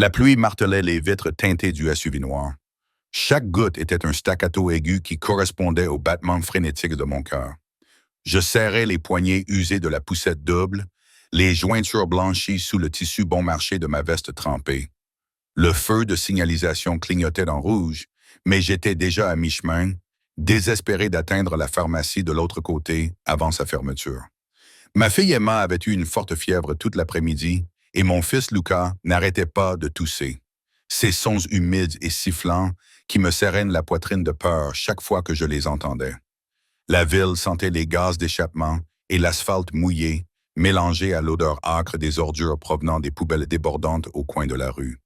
La pluie martelait les vitres teintées du SUV noir. Chaque goutte était un staccato aigu qui correspondait au battement frénétique de mon cœur. Je serrais les poignets usés de la poussette double, les jointures blanchies sous le tissu bon marché de ma veste trempée. Le feu de signalisation clignotait en rouge, mais j'étais déjà à mi-chemin, désespéré d'atteindre la pharmacie de l'autre côté avant sa fermeture. Ma fille Emma avait eu une forte fièvre toute l'après-midi et mon fils Lucas n'arrêtait pas de tousser. Ces sons humides et sifflants qui me serraient la poitrine de peur chaque fois que je les entendais. La ville sentait les gaz d'échappement et l'asphalte mouillé, mélangé à l'odeur âcre des ordures provenant des poubelles débordantes au coin de la rue.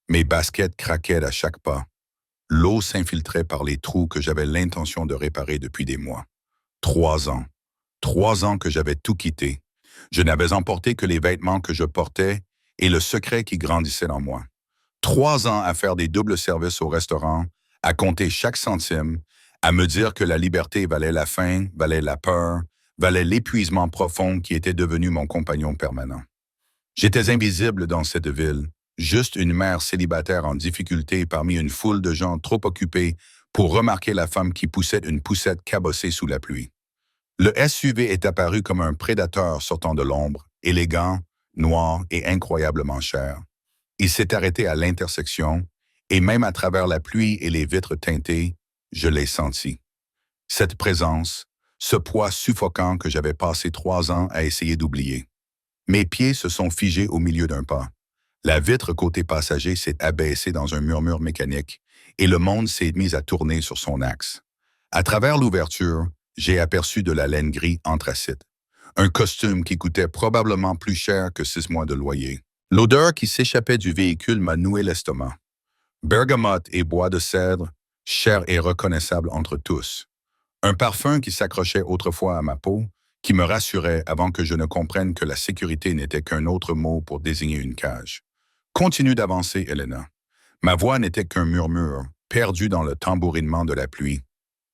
Mes baskets craquaient à chaque pas. L'eau s'infiltrait par les trous que j'avais l'intention de réparer depuis des mois. 3 ans. 3 ans que j'avais tout quitté. Je n'avais emporté que les vêtements que je portais et le secret qui grandissait en moi. 3 ans à faire des doubles services au restaurant, à compter chaque centime, à me dire que la liberté valait la faim, valait la peur, valait l'épuisement profond qui était devenu mon compagnon permanent. J'étais invisible dans cette ville, juste une mère célibataire en difficulté parmi une foule de gens trop occupés pour remarquer la femme qui poussait une poussette cabossée sous la pluie. Le SUV est apparu comme un prédateur sortant de l'ombre, élégant, noir et incroyablement cher. Il s'est arrêté à l'intersection, et même à travers la pluie et les vitres teintées, je l'ai senti. Cette présence, ce poids suffocant que j'avais passé 3 ans à essayer d'oublier. Mes pieds se sont figés au milieu d'un pas. La vitre côté passager s'est abaissée dans un murmure mécanique, et le monde s'est mis à tourner sur son axe. À travers l'ouverture, j'ai aperçu de la laine gris anthracite. Un costume qui coûtait probablement plus cher que 6 mois de loyer. L'odeur qui s'échappait du véhicule m'a noué l'estomac. Bergamote et bois de cèdre, cher et reconnaissable entre tous. Un parfum qui s'accrochait autrefois à ma peau, qui me rassurait avant que je ne comprenne que la sécurité n'était qu'un autre mot pour désigner une cage. Continue d'avancer, Elena. Ma voix n'était qu'un murmure, perdu dans le tambourinement de la pluie.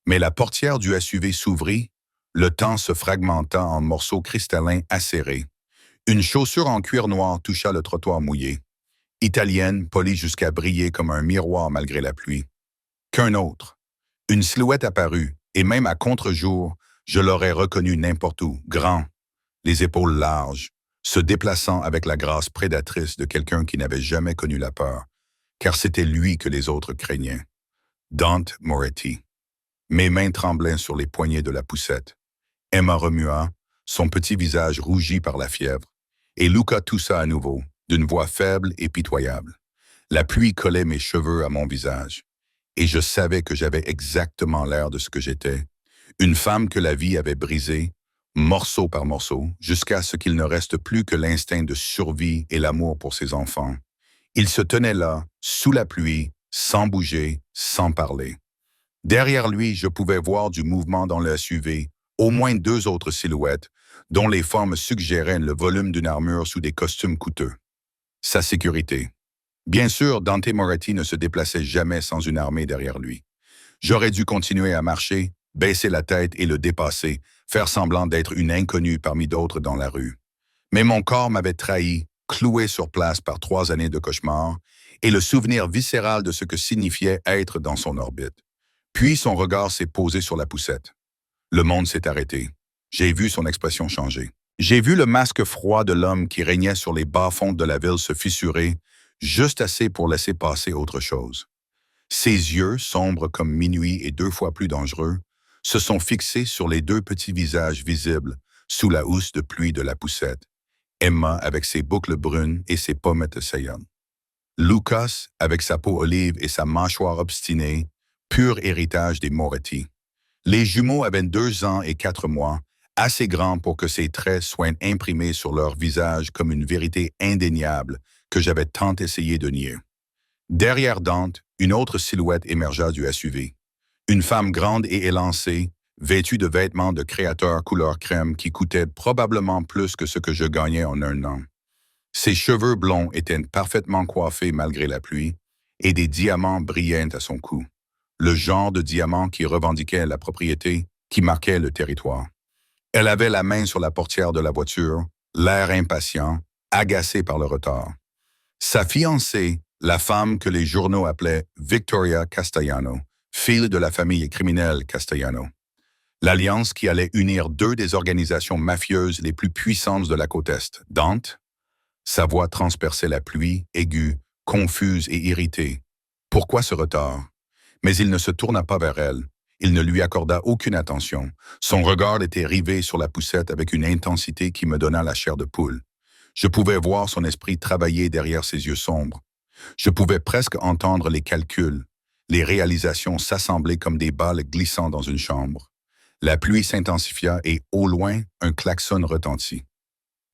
Mais la portière du SUV s'ouvrit, le temps se fragmenta en morceaux cristallins acérés. Une chaussure en cuir noir toucha le trottoir mouillé. Italienne, polie jusqu'à briller comme un miroir malgré la pluie. Qu'un autre. Une silhouette apparut, et même à contre-jour, je l'aurais reconnu n'importe où, grand, les épaules larges, se déplaçant avec la grâce prédatrice de quelqu'un qui n'avait jamais connu la peur, car c'était lui que les autres craignaient. Dante Moretti. Mes mains tremblaient sur les poignets de la poussette. Emma remua, son petit visage rougi par la fièvre, et Luca toussa à nouveau, d'une voix faible et pitoyable. La pluie collait mes cheveux à mon visage, et je savais que j'avais exactement l'air de ce que j'étais, une femme que la vie avait brisée, morceau par morceau, jusqu'à ce qu'il ne reste plus que l'instinct de survie et l'amour pour ses enfants. Il se tenait là, sous la pluie, sans bouger, sans parler. Derrière lui, je pouvais voir du mouvement dans le SUV, au moins 2 autres silhouettes, dont les formes suggéraient le volume d'une armure sous des costumes coûteux. Sa sécurité. Bien sûr, Dante Moretti ne se déplaçait jamais sans une armée derrière lui. J'aurais dû continuer à marcher, baisser la tête et le dépasser, faire semblant d'être une inconnue parmi d'autres dans la rue. Mais mon corps m'avait trahi, cloué sur place par 3 années de cauchemar, et le souvenir viscéral de ce que signifiait être dans son orbite. Puis son regard s'est posé sur la poussette. Le monde s'est arrêté. J'ai vu son expression changer. J'ai vu le masque froid de l'homme qui régnait sur les bas-fonds de la ville se fissurer, juste assez pour laisser passer autre chose. Ses yeux, sombres comme minuit et 2 fois plus dangereux, se sont fixés sur les 2 petits visages visibles sous la housse de pluie de la poussette. Emma avec ses boucles brunes et ses pommettes saillantes. Lucas avec sa peau olive et sa mâchoire obstinée, pur héritage des Moretti. Les jumeaux avaient 2 ans et 4 mois, assez grands pour que ces traits soient imprimés sur leur visage comme une vérité indéniable que j'avais tant essayé de nier. Derrière Dante, une autre silhouette émergea du SUV. Une femme grande et élancée, vêtue de vêtements de créateur couleur crème qui coûtaient probablement plus que ce que je gagnais en 1 an. Ses cheveux blonds étaient parfaitement coiffés malgré la pluie, et des diamants brillaient à son cou. Le genre de diamant qui revendiquait la propriété, qui marquait le territoire. Elle avait la main sur la portière de la voiture, l'air impatient, agacé par le retard. Sa fiancée, la femme que les journaux appelaient Victoria Castellano, fille de la famille criminelle Castellano. L'alliance qui allait unir deux des organisations mafieuses les plus puissantes de la côte Est. Dante, sa voix transperçait la pluie, aiguë, confuse et irritée. Pourquoi ce retard? Mais il ne se tourna pas vers elle. Il ne lui accorda aucune attention. Son regard était rivé sur la poussette avec une intensité qui me donna la chair de poule. Je pouvais voir son esprit travailler derrière ses yeux sombres. Je pouvais presque entendre les calculs, les réalisations s'assembler comme des balles glissant dans une chambre. La pluie s'intensifia et, au loin, un klaxon retentit.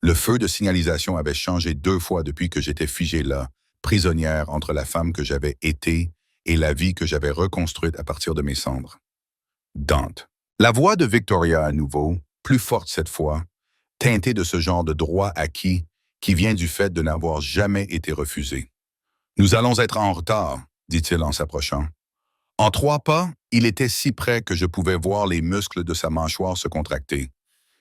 Le feu de signalisation avait changé 2 fois depuis que j'étais figé là, prisonnière entre la femme que j'avais été et la vie que j'avais reconstruite à partir de mes cendres. Dante. La voix de Victoria à nouveau, plus forte cette fois, teintée de ce genre de droit acquis qui vient du fait de n'avoir jamais été refusé. « Nous allons être en retard », dit-il en s'approchant. En 3 pas, il était si près que je pouvais voir les muscles de sa mâchoire se contracter,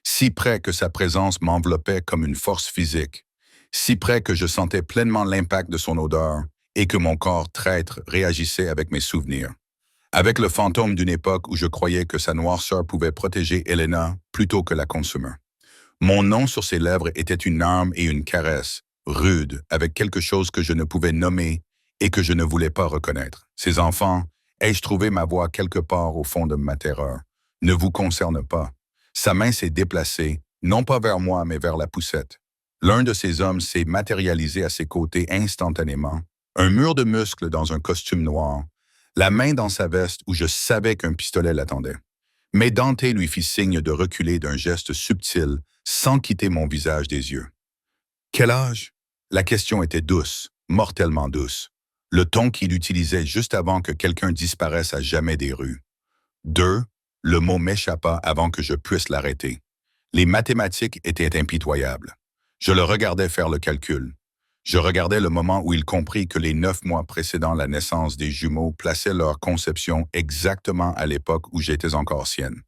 si près que sa présence m'enveloppait comme une force physique, si près que je sentais pleinement l'impact de son odeur et que mon corps traître réagissait avec mes souvenirs. Avec le fantôme d'une époque où je croyais que sa noirceur pouvait protéger Elena plutôt que la consumer. Mon nom sur ses lèvres était une arme et une caresse, rude, avec quelque chose que je ne pouvais nommer et que je ne voulais pas reconnaître. Ces enfants, ai-je trouvé ma voix quelque part au fond de ma terreur, ne vous concerne pas. Sa main s'est déplacée, non pas vers moi, mais vers la poussette. L'un de ces hommes s'est matérialisé à ses côtés instantanément, un mur de muscles dans un costume noir, la main dans sa veste où je savais qu'un pistolet l'attendait. Mais Dante lui fit signe de reculer d'un geste subtil, sans quitter mon visage des yeux. Quel âge? La question était douce, mortellement douce. Le ton qu'il utilisait juste avant que quelqu'un disparaisse à jamais des rues. 2, le mot m'échappa avant que je puisse l'arrêter. Les mathématiques étaient impitoyables. Je le regardais faire le calcul. Je regardais le moment où il comprit que les 9 mois précédant la naissance des jumeaux plaçaient leur conception exactement à l'époque où j'étais encore sienne,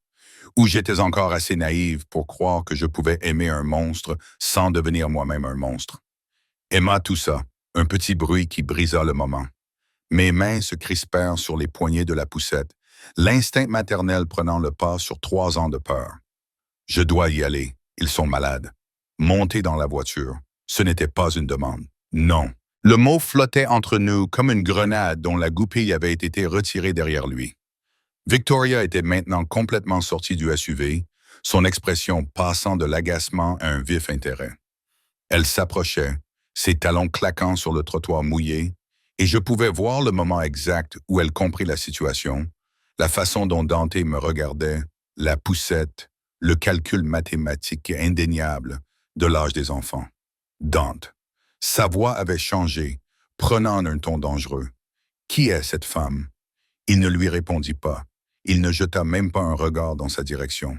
où j'étais encore assez naïve pour croire que je pouvais aimer un monstre sans devenir moi-même un monstre. Emma toussa, un petit bruit qui brisa le moment. Mes mains se crispèrent sur les poignets de la poussette, l'instinct maternel prenant le pas sur 3 ans de peur. Je dois y aller, ils sont malades. Monter dans la voiture, ce n'était pas une demande. Non. Le mot flottait entre nous comme une grenade dont la goupille avait été retirée derrière lui. Victoria était maintenant complètement sortie du SUV, son expression passant de l'agacement à un vif intérêt. Elle s'approchait, ses talons claquant sur le trottoir mouillé, et je pouvais voir le moment exact où elle comprit la situation, la façon dont Dante me regardait, la poussette, le calcul mathématique indéniable de l'âge des enfants. Dante. Sa voix avait changé, prenant un ton dangereux. Qui est cette femme? Il ne lui répondit pas. Il ne jeta même pas un regard dans sa direction.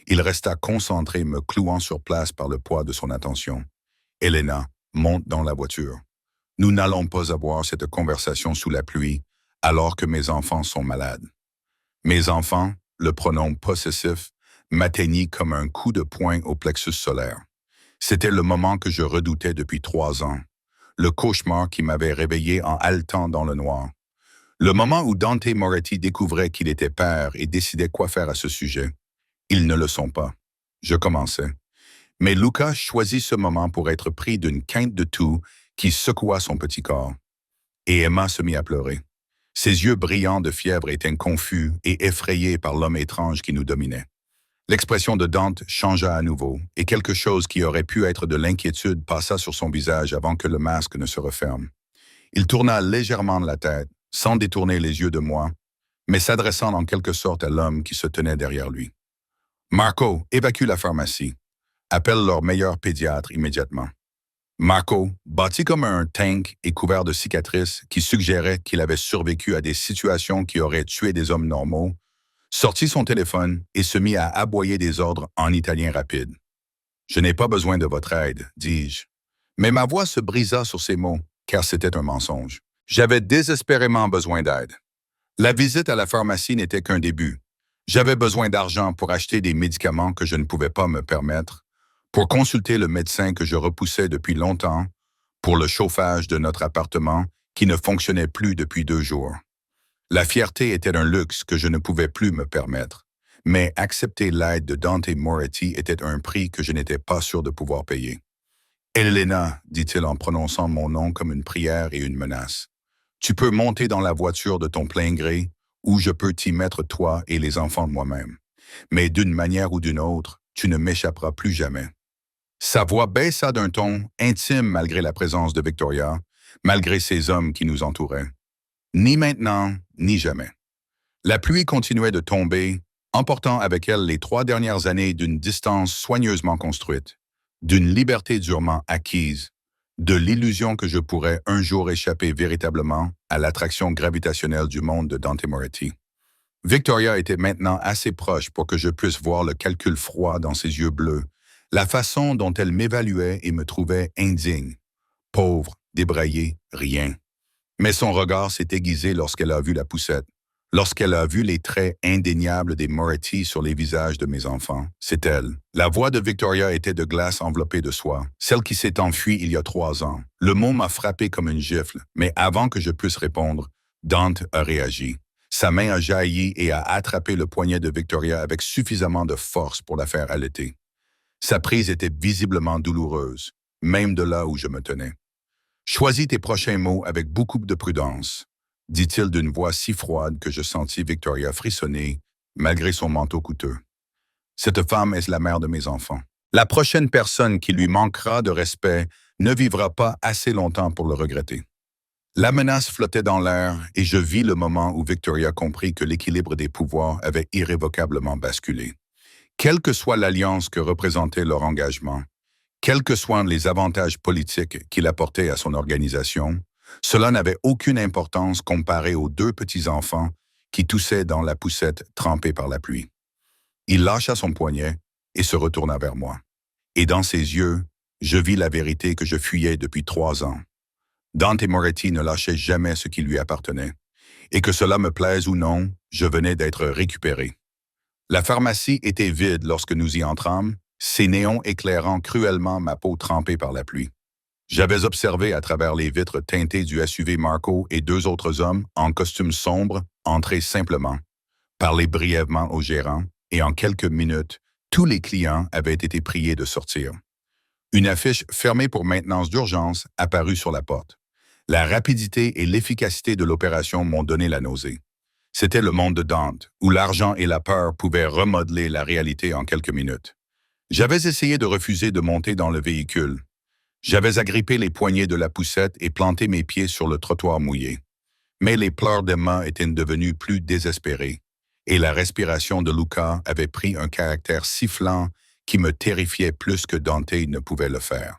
Il resta concentré, me clouant sur place par le poids de son attention. Elena, monte dans la voiture. Nous n'allons pas avoir cette conversation sous la pluie, alors que mes enfants sont malades. Mes enfants, le pronom possessif, m'atteignit comme un coup de poing au plexus solaire. C'était le moment que je redoutais depuis 3 ans, le cauchemar qui m'avait réveillé en haletant dans le noir. Le moment où Dante Moretti découvrait qu'il était père et décidait quoi faire à ce sujet. Ils ne le sont pas. Je commençais. Mais Luca choisit ce moment pour être pris d'une quinte de toux qui secoua son petit corps. Et Emma se mit à pleurer. Ses yeux brillants de fièvre étaient confus et effrayés par l'homme étrange qui nous dominait. L'expression de Dante changea à nouveau, et quelque chose qui aurait pu être de l'inquiétude passa sur son visage avant que le masque ne se referme. Il tourna légèrement la tête, sans détourner les yeux de moi, mais s'adressant en quelque sorte à l'homme qui se tenait derrière lui. « Marco, évacue la pharmacie. Appelle leur meilleur pédiatre immédiatement. » Marco, bâti comme un tank et couvert de cicatrices qui suggéraient qu'il avait survécu à des situations qui auraient tué des hommes normaux, sortit son téléphone et se mit à aboyer des ordres en italien rapide. « Je n'ai pas besoin de votre aide, dis-je. » Mais ma voix se brisa sur ces mots, car c'était un mensonge. J'avais désespérément besoin d'aide. La visite à la pharmacie n'était qu'un début. J'avais besoin d'argent pour acheter des médicaments que je ne pouvais pas me permettre, pour consulter le médecin que je repoussais depuis longtemps, pour le chauffage de notre appartement qui ne fonctionnait plus depuis 2 jours. La fierté était un luxe que je ne pouvais plus me permettre, mais accepter l'aide de Dante Moretti était un prix que je n'étais pas sûr de pouvoir payer. « Elena, dit-il en prononçant mon nom comme une prière et une menace, tu peux monter dans la voiture de ton plein gré ou je peux t'y mettre toi et les enfants moi-même. Mais d'une manière ou d'une autre, tu ne m'échapperas plus jamais. » Sa voix baissa d'un ton intime malgré la présence de Victoria, malgré ces hommes qui nous entouraient. Ni maintenant, ni jamais. La pluie continuait de tomber, emportant avec elle les 3 dernières années d'une distance soigneusement construite, d'une liberté durement acquise, de l'illusion que je pourrais un jour échapper véritablement à l'attraction gravitationnelle du monde de Dante Moretti. Victoria était maintenant assez proche pour que je puisse voir le calcul froid dans ses yeux bleus, la façon dont elle m'évaluait et me trouvait indigne, pauvre, débraillé, rien. Mais son regard s'est aiguisé lorsqu'elle a vu la poussette, lorsqu'elle a vu les traits indéniables des Moretti sur les visages de mes enfants. C'est elle. La voix de Victoria était de glace enveloppée de soie, celle qui s'est enfuie il y a 3 ans. Le mot m'a frappé comme une gifle, mais avant que je puisse répondre, Dante a réagi. Sa main a jailli et a attrapé le poignet de Victoria avec suffisamment de force pour la faire allaiter. Sa prise était visiblement douloureuse, même de là où je me tenais. « Choisis tes prochains mots avec beaucoup de prudence, » dit-il d'une voix si froide que je sentis Victoria frissonner, malgré son manteau coûteux. « Cette femme est la mère de mes enfants. La prochaine personne qui lui manquera de respect ne vivra pas assez longtemps pour le regretter. » La menace flottait dans l'air et je vis le moment où Victoria comprit que l'équilibre des pouvoirs avait irrévocablement basculé. Quelle que soit l'alliance que représentait leur engagement, quels que soient les avantages politiques qu'il apportait à son organisation, cela n'avait aucune importance comparé aux 2 petits-enfants qui toussaient dans la poussette trempée par la pluie. Il lâcha son poignet et se retourna vers moi. Et dans ses yeux, je vis la vérité que je fuyais depuis 3 ans. Dante Moretti ne lâchait jamais ce qui lui appartenait. Et que cela me plaise ou non, je venais d'être récupéré. La pharmacie était vide lorsque nous y entrâmes, ses néons éclairant cruellement ma peau trempée par la pluie. J'avais observé à travers les vitres teintées du SUV Marco et 2 autres hommes en costume sombre entrer simplement, parler brièvement au gérant, et en quelques minutes, tous les clients avaient été priés de sortir. Une affiche fermée pour maintenance d'urgence apparut sur la porte. La rapidité et l'efficacité de l'opération m'ont donné la nausée. C'était le monde de Dante, où l'argent et la peur pouvaient remodeler la réalité en quelques minutes. J'avais essayé de refuser de monter dans le véhicule. J'avais agrippé les poignées de la poussette et planté mes pieds sur le trottoir mouillé. Mais les pleurs d'Emma étaient devenus plus désespérés, et la respiration de Luca avait pris un caractère sifflant qui me terrifiait plus que Dante ne pouvait le faire.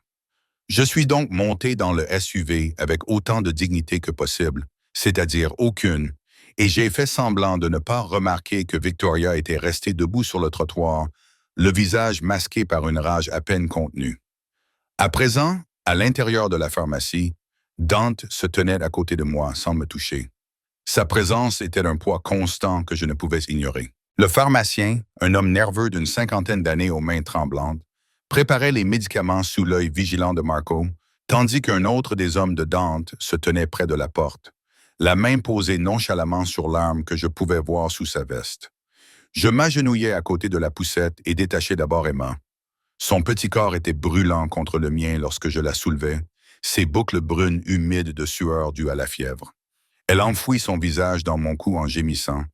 Je suis donc monté dans le SUV avec autant de dignité que possible, c'est-à-dire aucune, et j'ai fait semblant de ne pas remarquer que Victoria était restée debout sur le trottoir, le visage masqué par une rage à peine contenue. À présent, à l'intérieur de la pharmacie, Dante se tenait à côté de moi sans me toucher. Sa présence était d'un poids constant que je ne pouvais ignorer. Le pharmacien, un homme nerveux d'une 50aine d'années aux mains tremblantes, préparait les médicaments sous l'œil vigilant de Marco, tandis qu'un autre des hommes de Dante se tenait près de la porte, la main posée nonchalamment sur l'arme que je pouvais voir sous sa veste. Je m'agenouillai à côté de la poussette et détachai d'abord Emma. Son petit corps était brûlant contre le mien lorsque je la soulevai, ses boucles brunes humides de sueur due à la fièvre. Elle enfouit son visage dans mon cou en gémissant,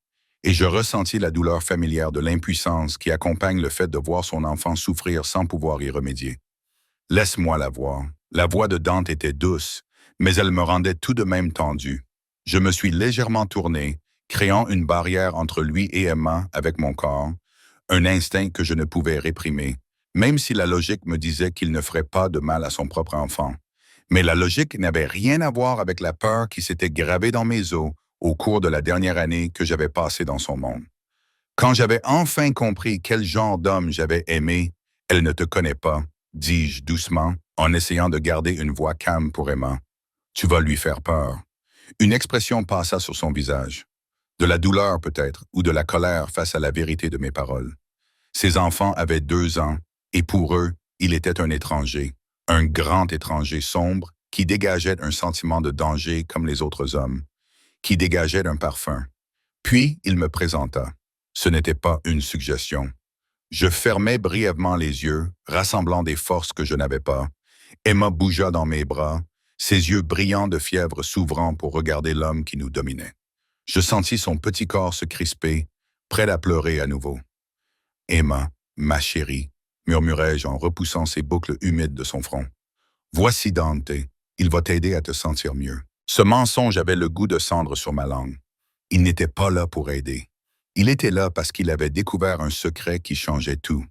et je ressentis la douleur familière de l'impuissance qui accompagne le fait de voir son enfant souffrir sans pouvoir y remédier. « Laisse-moi la voir. » La voix de Dante était douce, mais elle me rendait tout de même tendu. Je me suis légèrement tourné, créant une barrière entre lui et Emma avec mon corps, un instinct que je ne pouvais réprimer, même si la logique me disait qu'il ne ferait pas de mal à son propre enfant. Mais la logique n'avait rien à voir avec la peur qui s'était gravée dans mes os au cours de la dernière année que j'avais passée dans son monde. Quand j'avais enfin compris quel genre d'homme j'avais aimé, « Elle ne te connaît pas », dis-je doucement, en essayant de garder une voix calme pour Emma. « Tu vas lui faire peur. » Une expression passa sur son visage. De la douleur peut-être, ou de la colère face à la vérité de mes paroles. Ses enfants avaient 2 ans, et pour eux, il était un étranger, un grand étranger sombre qui dégageait un sentiment de danger comme les autres hommes, qui dégageait un parfum. Puis il me présenta. Ce n'était pas une suggestion. Je fermai brièvement les yeux, rassemblant des forces que je n'avais pas. Emma bougea dans mes bras, ses yeux brillants de fièvre s'ouvrant pour regarder l'homme qui nous dominait. Je sentis son petit corps se crisper, prêt à pleurer à nouveau. « Emma, ma chérie », murmurai-je en repoussant ses boucles humides de son front. « Voici Dante, il va t'aider à te sentir mieux. » Ce mensonge avait le goût de cendre sur ma langue. Il n'était pas là pour aider. Il était là parce qu'il avait découvert un secret qui changeait tout.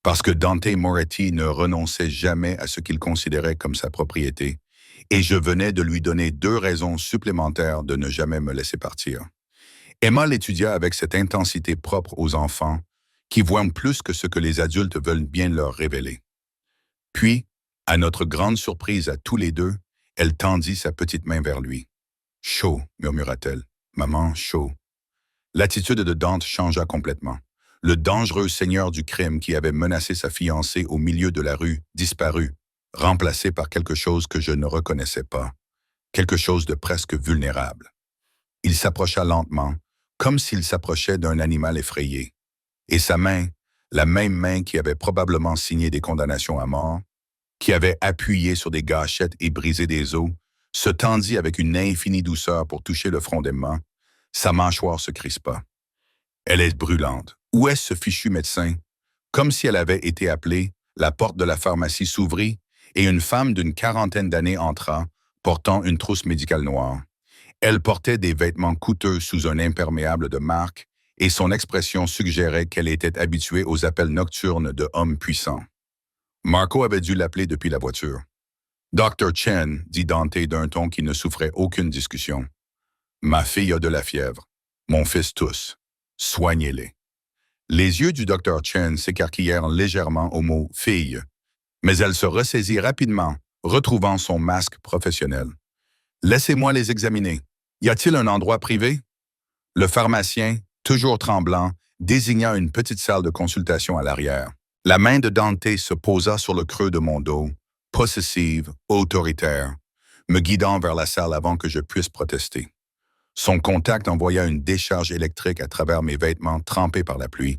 Parce que Dante Moretti ne renonçait jamais à ce qu'il considérait comme sa propriété, et je venais de lui donner 2 raisons supplémentaires de ne jamais me laisser partir. Emma l'étudia avec cette intensité propre aux enfants, qui voient plus que ce que les adultes veulent bien leur révéler. Puis, à notre grande surprise à tous les deux, elle tendit sa petite main vers lui. « Chaud », murmura-t-elle. « Maman, chaud. » L'attitude de Dante changea complètement. Le dangereux seigneur du crime qui avait menacé sa fiancée au milieu de la rue disparut, remplacé par quelque chose que je ne reconnaissais pas, quelque chose de presque vulnérable. Il s'approcha lentement, comme s'il s'approchait d'un animal effrayé. Et sa main, la même main qui avait probablement signé des condamnations à mort, qui avait appuyé sur des gâchettes et brisé des os, se tendit avec une infinie douceur pour toucher le front d'Emma. Sa mâchoire se crispa. « Elle est brûlante. Où est ce fichu médecin? » Comme si elle avait été appelée, la porte de la pharmacie s'ouvrit et une femme d'une 40aine d'années entra, portant une trousse médicale noire. Elle portait des vêtements coûteux sous un imperméable de marque et son expression suggérait qu'elle était habituée aux appels nocturnes de hommes puissants. Marco avait dû l'appeler depuis la voiture. « Dr. Chen », dit Dante d'un ton qui ne souffrait aucune discussion. « Ma fille a de la fièvre. Mon fils tousse. Soignez-les. » Les yeux du Dr. Chen s'écarquillèrent légèrement au mot « fille », mais elle se ressaisit rapidement, retrouvant son masque professionnel. « Laissez-moi les examiner. Y a-t-il un endroit privé? » Le pharmacien, toujours tremblant, désigna une petite salle de consultation à l'arrière. La main de Dante se posa sur le creux de mon dos, possessive, autoritaire, me guidant vers la salle avant que je puisse protester. Son contact envoya une décharge électrique à travers mes vêtements trempés par la pluie,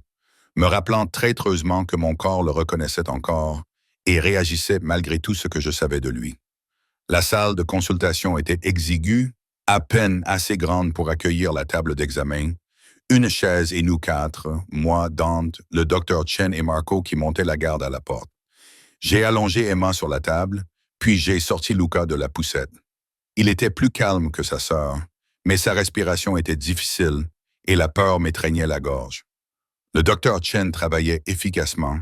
me rappelant traîtreusement que mon corps le reconnaissait encore et réagissait malgré tout ce que je savais de lui. La salle de consultation était exiguë, à peine assez grande pour accueillir la table d'examen, une chaise et nous 4, moi, Dante, le docteur Chen et Marco qui montaient la garde à la porte. J'ai allongé Emma sur la table, puis j'ai sorti Luca de la poussette. Il était plus calme que sa sœur, mais sa respiration était difficile et la peur m'étreignait la gorge. Le docteur Chen travaillait efficacement,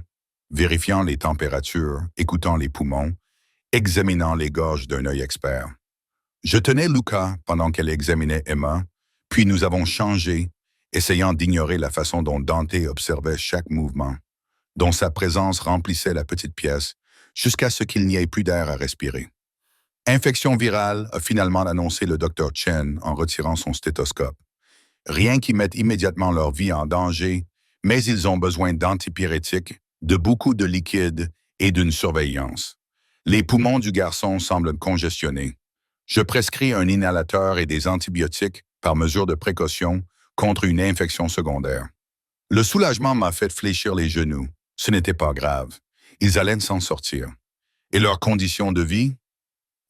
vérifiant les températures, écoutant les poumons, examinant les gorges d'un œil expert. Je tenais Luca pendant qu'elle examinait Emma, puis nous avons changé, essayant d'ignorer la façon dont Dante observait chaque mouvement, dont sa présence remplissait la petite pièce, jusqu'à ce qu'il n'y ait plus d'air à respirer. « Infection virale » a finalement annoncé le docteur Chen en retirant son stéthoscope. Rien qui mette immédiatement leur vie en danger, mais ils ont besoin d'antipyrétiques, de beaucoup de liquide et d'une surveillance. Les poumons du garçon semblent congestionnés. Je prescris un inhalateur et des antibiotiques par mesure de précaution contre une infection secondaire. Le soulagement m'a fait fléchir les genoux. Ce n'était pas grave. Ils allaient s'en sortir. Et leurs conditions de vie?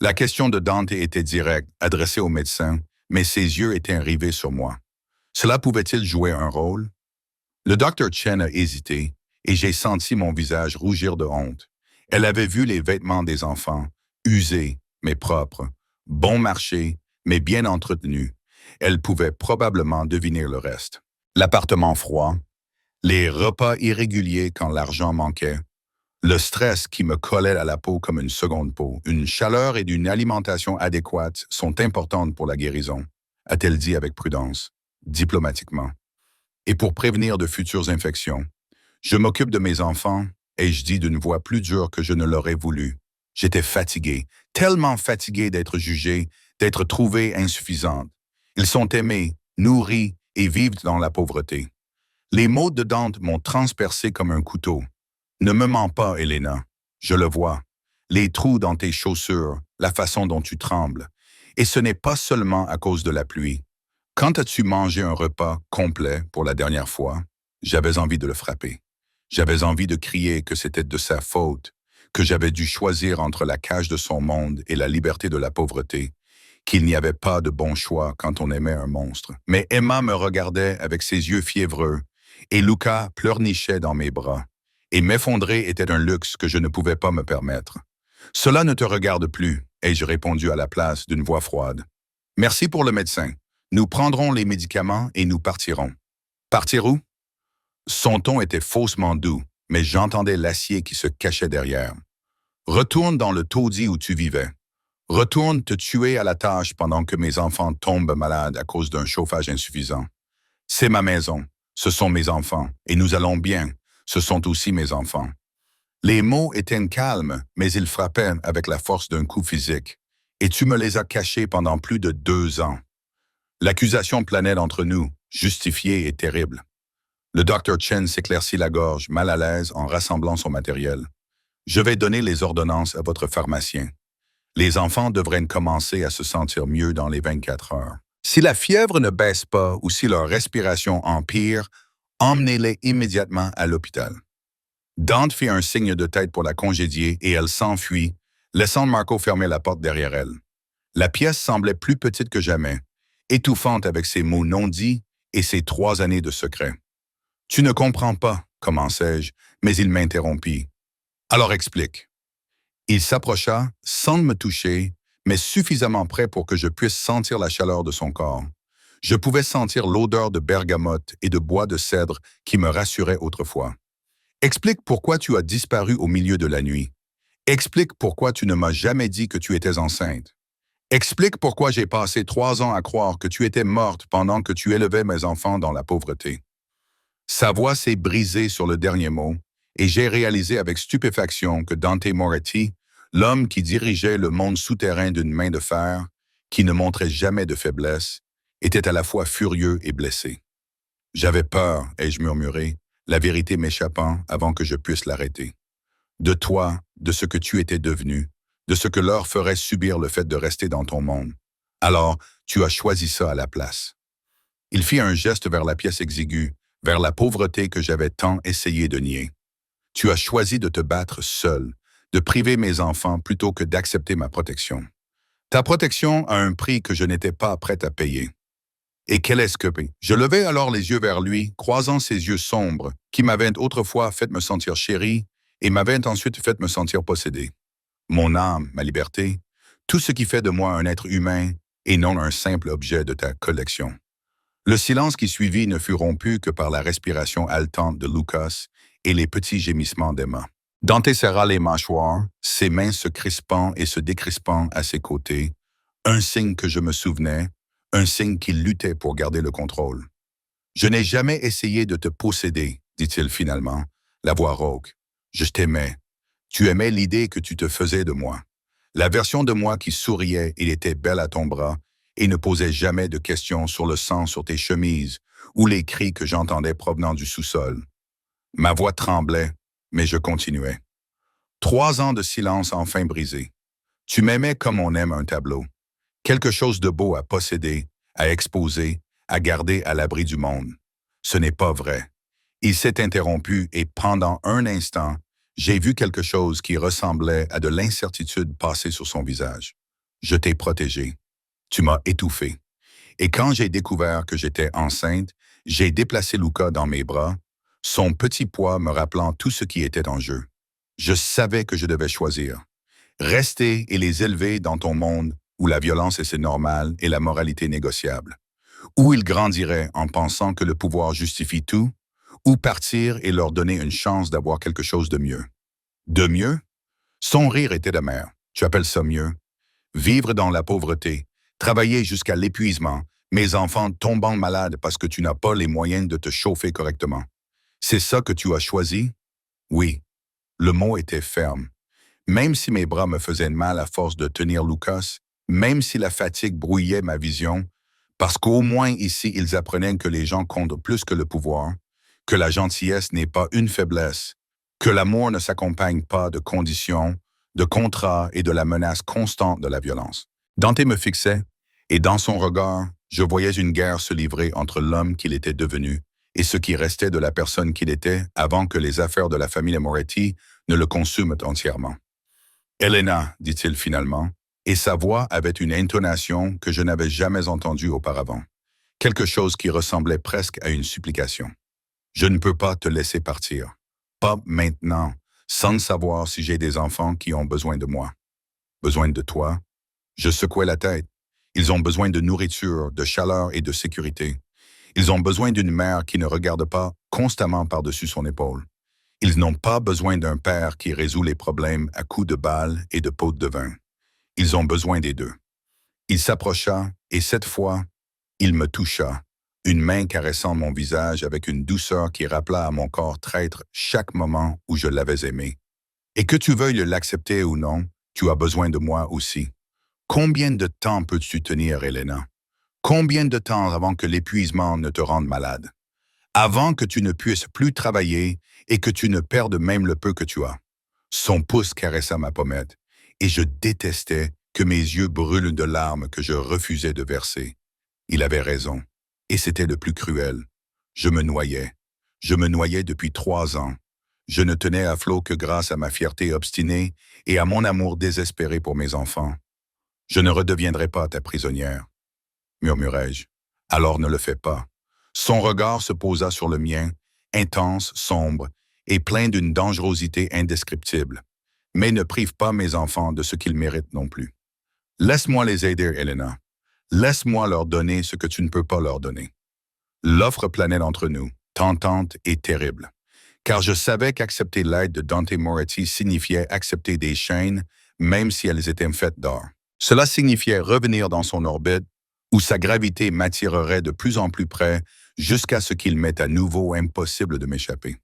La question de Dante était directe, adressée au médecin, mais ses yeux étaient rivés sur moi. Cela pouvait-il jouer un rôle? Le docteur Chen a hésité, et j'ai senti mon visage rougir de honte. Elle avait vu les vêtements des enfants, usés, mais propres, bon marché, mais bien entretenus. Elle pouvait probablement deviner le reste. L'appartement froid, les repas irréguliers quand l'argent manquait, le stress qui me collait à la peau comme une seconde peau, une chaleur et une alimentation adéquate sont importantes pour la guérison, a-t-elle dit avec prudence, diplomatiquement. Et pour prévenir de futures infections, je m'occupe de mes enfants, ai-je dit d'une voix plus dure que je ne l'aurais voulu. J'étais fatigué, tellement fatigué d'être jugé, d'être trouvé insuffisante. Ils sont aimés, nourris et vivent dans la pauvreté. Les mots de Dante m'ont transpercé comme un couteau. Ne me mens pas, Elena. Je le vois. Les trous dans tes chaussures, la façon dont tu trembles. Et ce n'est pas seulement à cause de la pluie. Quand as-tu mangé un repas complet pour la dernière fois? J'avais envie de le frapper. J'avais envie de crier que c'était de sa faute, que j'avais dû choisir entre la cage de son monde et la liberté de la pauvreté, qu'il n'y avait pas de bon choix quand on aimait un monstre. Mais Emma me regardait avec ses yeux fiévreux, et Luca pleurnichait dans mes bras. Et m'effondrer était un luxe que je ne pouvais pas me permettre. Cela ne te regarde plus, ai-je répondu à la place d'une voix froide. Merci pour le médecin. Nous prendrons les médicaments et nous partirons. Partir où? Son ton était faussement doux, mais j'entendais l'acier qui se cachait derrière. Retourne dans le taudis où tu vivais. Retourne te tuer à la tâche pendant que mes enfants tombent malades à cause d'un chauffage insuffisant. C'est ma maison, ce sont mes enfants, et nous allons bien, ce sont aussi mes enfants. Les mots étaient calmes, mais ils frappaient avec la force d'un coup physique, et tu me les as cachés pendant plus de 2 ans. L'accusation planait entre nous, justifiée et terrible. Le Dr. Chen s'éclaircit la gorge, mal à l'aise en rassemblant son matériel. Je vais donner les ordonnances à votre pharmacien. Les enfants devraient commencer à se sentir mieux dans les 24 heures. Si la fièvre ne baisse pas ou si leur respiration empire, emmenez-les immédiatement à l'hôpital. Dante fit un signe de tête pour la congédier et elle s'enfuit, laissant Marco fermer la porte derrière elle. La pièce semblait plus petite que jamais, étouffante avec ses mots non dits et ses 3 années de secret. « Tu ne comprends pas, commençai-je, mais il m'interrompit. Alors explique. » Il s'approcha, sans me toucher, mais suffisamment près pour que je puisse sentir la chaleur de son corps. Je pouvais sentir l'odeur de bergamote et de bois de cèdre qui me rassurait autrefois. Explique pourquoi tu as disparu au milieu de la nuit. Explique pourquoi tu ne m'as jamais dit que tu étais enceinte. Explique pourquoi j'ai passé 3 ans à croire que tu étais morte pendant que tu élevais mes enfants dans la pauvreté. Sa voix s'est brisée sur le dernier mot, et j'ai réalisé avec stupéfaction que Dante Moretti, l'homme qui dirigeait le monde souterrain d'une main de fer, qui ne montrait jamais de faiblesse, était à la fois furieux et blessé. J'avais peur, ai-je murmuré, la vérité m'échappant avant que je puisse l'arrêter. De toi, de ce que tu étais devenu, de ce que leur ferait subir le fait de rester dans ton monde. Alors, tu as choisi ça à la place. Il fit un geste vers la pièce exiguë, vers la pauvreté que j'avais tant essayé de nier. Tu as choisi de te battre seul, de priver mes enfants plutôt que d'accepter ma protection. Ta protection a un prix que je n'étais pas prêt à payer. Et quel est-ce que... Je levai alors les yeux vers lui, croisant ses yeux sombres, qui m'avaient autrefois fait me sentir chéri et m'avaient ensuite fait me sentir possédé. Mon âme, ma liberté, tout ce qui fait de moi un être humain et non un simple objet de ta collection. Le silence qui suivit ne fut rompu que par la respiration haletante de Lucas et les petits gémissements d'Emma. Dante serra les mâchoires, ses mains se crispant et se décrispant à ses côtés, un signe que je me souvenais, un signe qu'il luttait pour garder le contrôle. « Je n'ai jamais essayé de te posséder, dit-il finalement, la voix rauque. Je t'aimais. Tu aimais l'idée que tu te faisais de moi. La version de moi qui souriait et était belle à ton bras et ne posait jamais de questions sur le sang sur tes chemises ou les cris que j'entendais provenant du sous-sol. Ma voix tremblait, mais je continuais. 3 ans de silence enfin brisé. Tu m'aimais comme on aime un tableau. Quelque chose de beau à posséder, à exposer, à garder à l'abri du monde. Ce n'est pas vrai. Il s'est interrompu et pendant un instant, j'ai vu quelque chose qui ressemblait à de l'incertitude passer sur son visage. Je t'ai protégé. Tu m'as étouffé. Et quand j'ai découvert que j'étais enceinte, j'ai déplacé Luca dans mes bras, son petit poids me rappelant tout ce qui était en jeu. Je savais que je devais choisir. Rester et les élever dans ton monde où la violence est normale et la moralité négociable. Où ils grandiraient en pensant que le pouvoir justifie tout, ou partir et leur donner une chance d'avoir quelque chose de mieux. De mieux? Son rire était amer. Tu appelles ça mieux? Vivre dans la pauvreté, travailler jusqu'à l'épuisement, mes enfants tombant malades parce que tu n'as pas les moyens de te chauffer correctement. C'est ça que tu as choisi? Oui. Le mot était ferme. Même si mes bras me faisaient mal à force de tenir Lucas, même si la fatigue brouillait ma vision, parce qu'au moins ici, ils apprenaient que les gens comptent plus que le pouvoir, que la gentillesse n'est pas une faiblesse, que l'amour ne s'accompagne pas de conditions, de contrats et de la menace constante de la violence. Dante me fixait, et dans son regard, je voyais une guerre se livrer entre l'homme qu'il était devenu et ce qui restait de la personne qu'il était avant que les affaires de la famille Moretti ne le consument entièrement. « Elena », dit-il finalement, et sa voix avait une intonation que je n'avais jamais entendue auparavant, quelque chose qui ressemblait presque à une supplication. « Je ne peux pas te laisser partir. Pas maintenant, sans savoir si j'ai des enfants qui ont besoin de moi. Besoin de toi? » Je secouais la tête. Ils ont besoin de nourriture, de chaleur et de sécurité. Ils ont besoin d'une mère qui ne regarde pas constamment par-dessus son épaule. Ils n'ont pas besoin d'un père qui résout les problèmes à coups de balles et de pots de vin. Ils ont besoin des deux. Il s'approcha et cette fois, il me toucha, une main caressant mon visage avec une douceur qui rappela à mon corps traître chaque moment où je l'avais aimé. Et que tu veuilles l'accepter ou non, tu as besoin de moi aussi. Combien de temps peux-tu tenir, Elena? Combien de temps avant que l'épuisement ne te rende malade? Avant que tu ne puisses plus travailler et que tu ne perdes même le peu que tu as. Son pouce caressa ma pommette, et je détestais que mes yeux brûlent de larmes que je refusais de verser. Il avait raison, et c'était le plus cruel. Je me noyais. Je me noyais depuis 3 ans. Je ne tenais à flot que grâce à ma fierté obstinée et à mon amour désespéré pour mes enfants. « Je ne redeviendrai pas ta prisonnière, » murmurai-je. « Alors ne le fais pas. » Son regard se posa sur le mien, intense, sombre, et plein d'une dangerosité indescriptible. Mais ne prive pas mes enfants de ce qu'ils méritent non plus. Laisse-moi les aider, Elena. Laisse-moi leur donner ce que tu ne peux pas leur donner. L'offre planait entre nous, tentante et terrible. Car je savais qu'accepter l'aide de Dante Moretti signifiait accepter des chaînes, même si elles étaient faites d'or. Cela signifiait revenir dans son orbite, où sa gravité m'attirerait de plus en plus près jusqu'à ce qu'il m'est à nouveau impossible de m'échapper.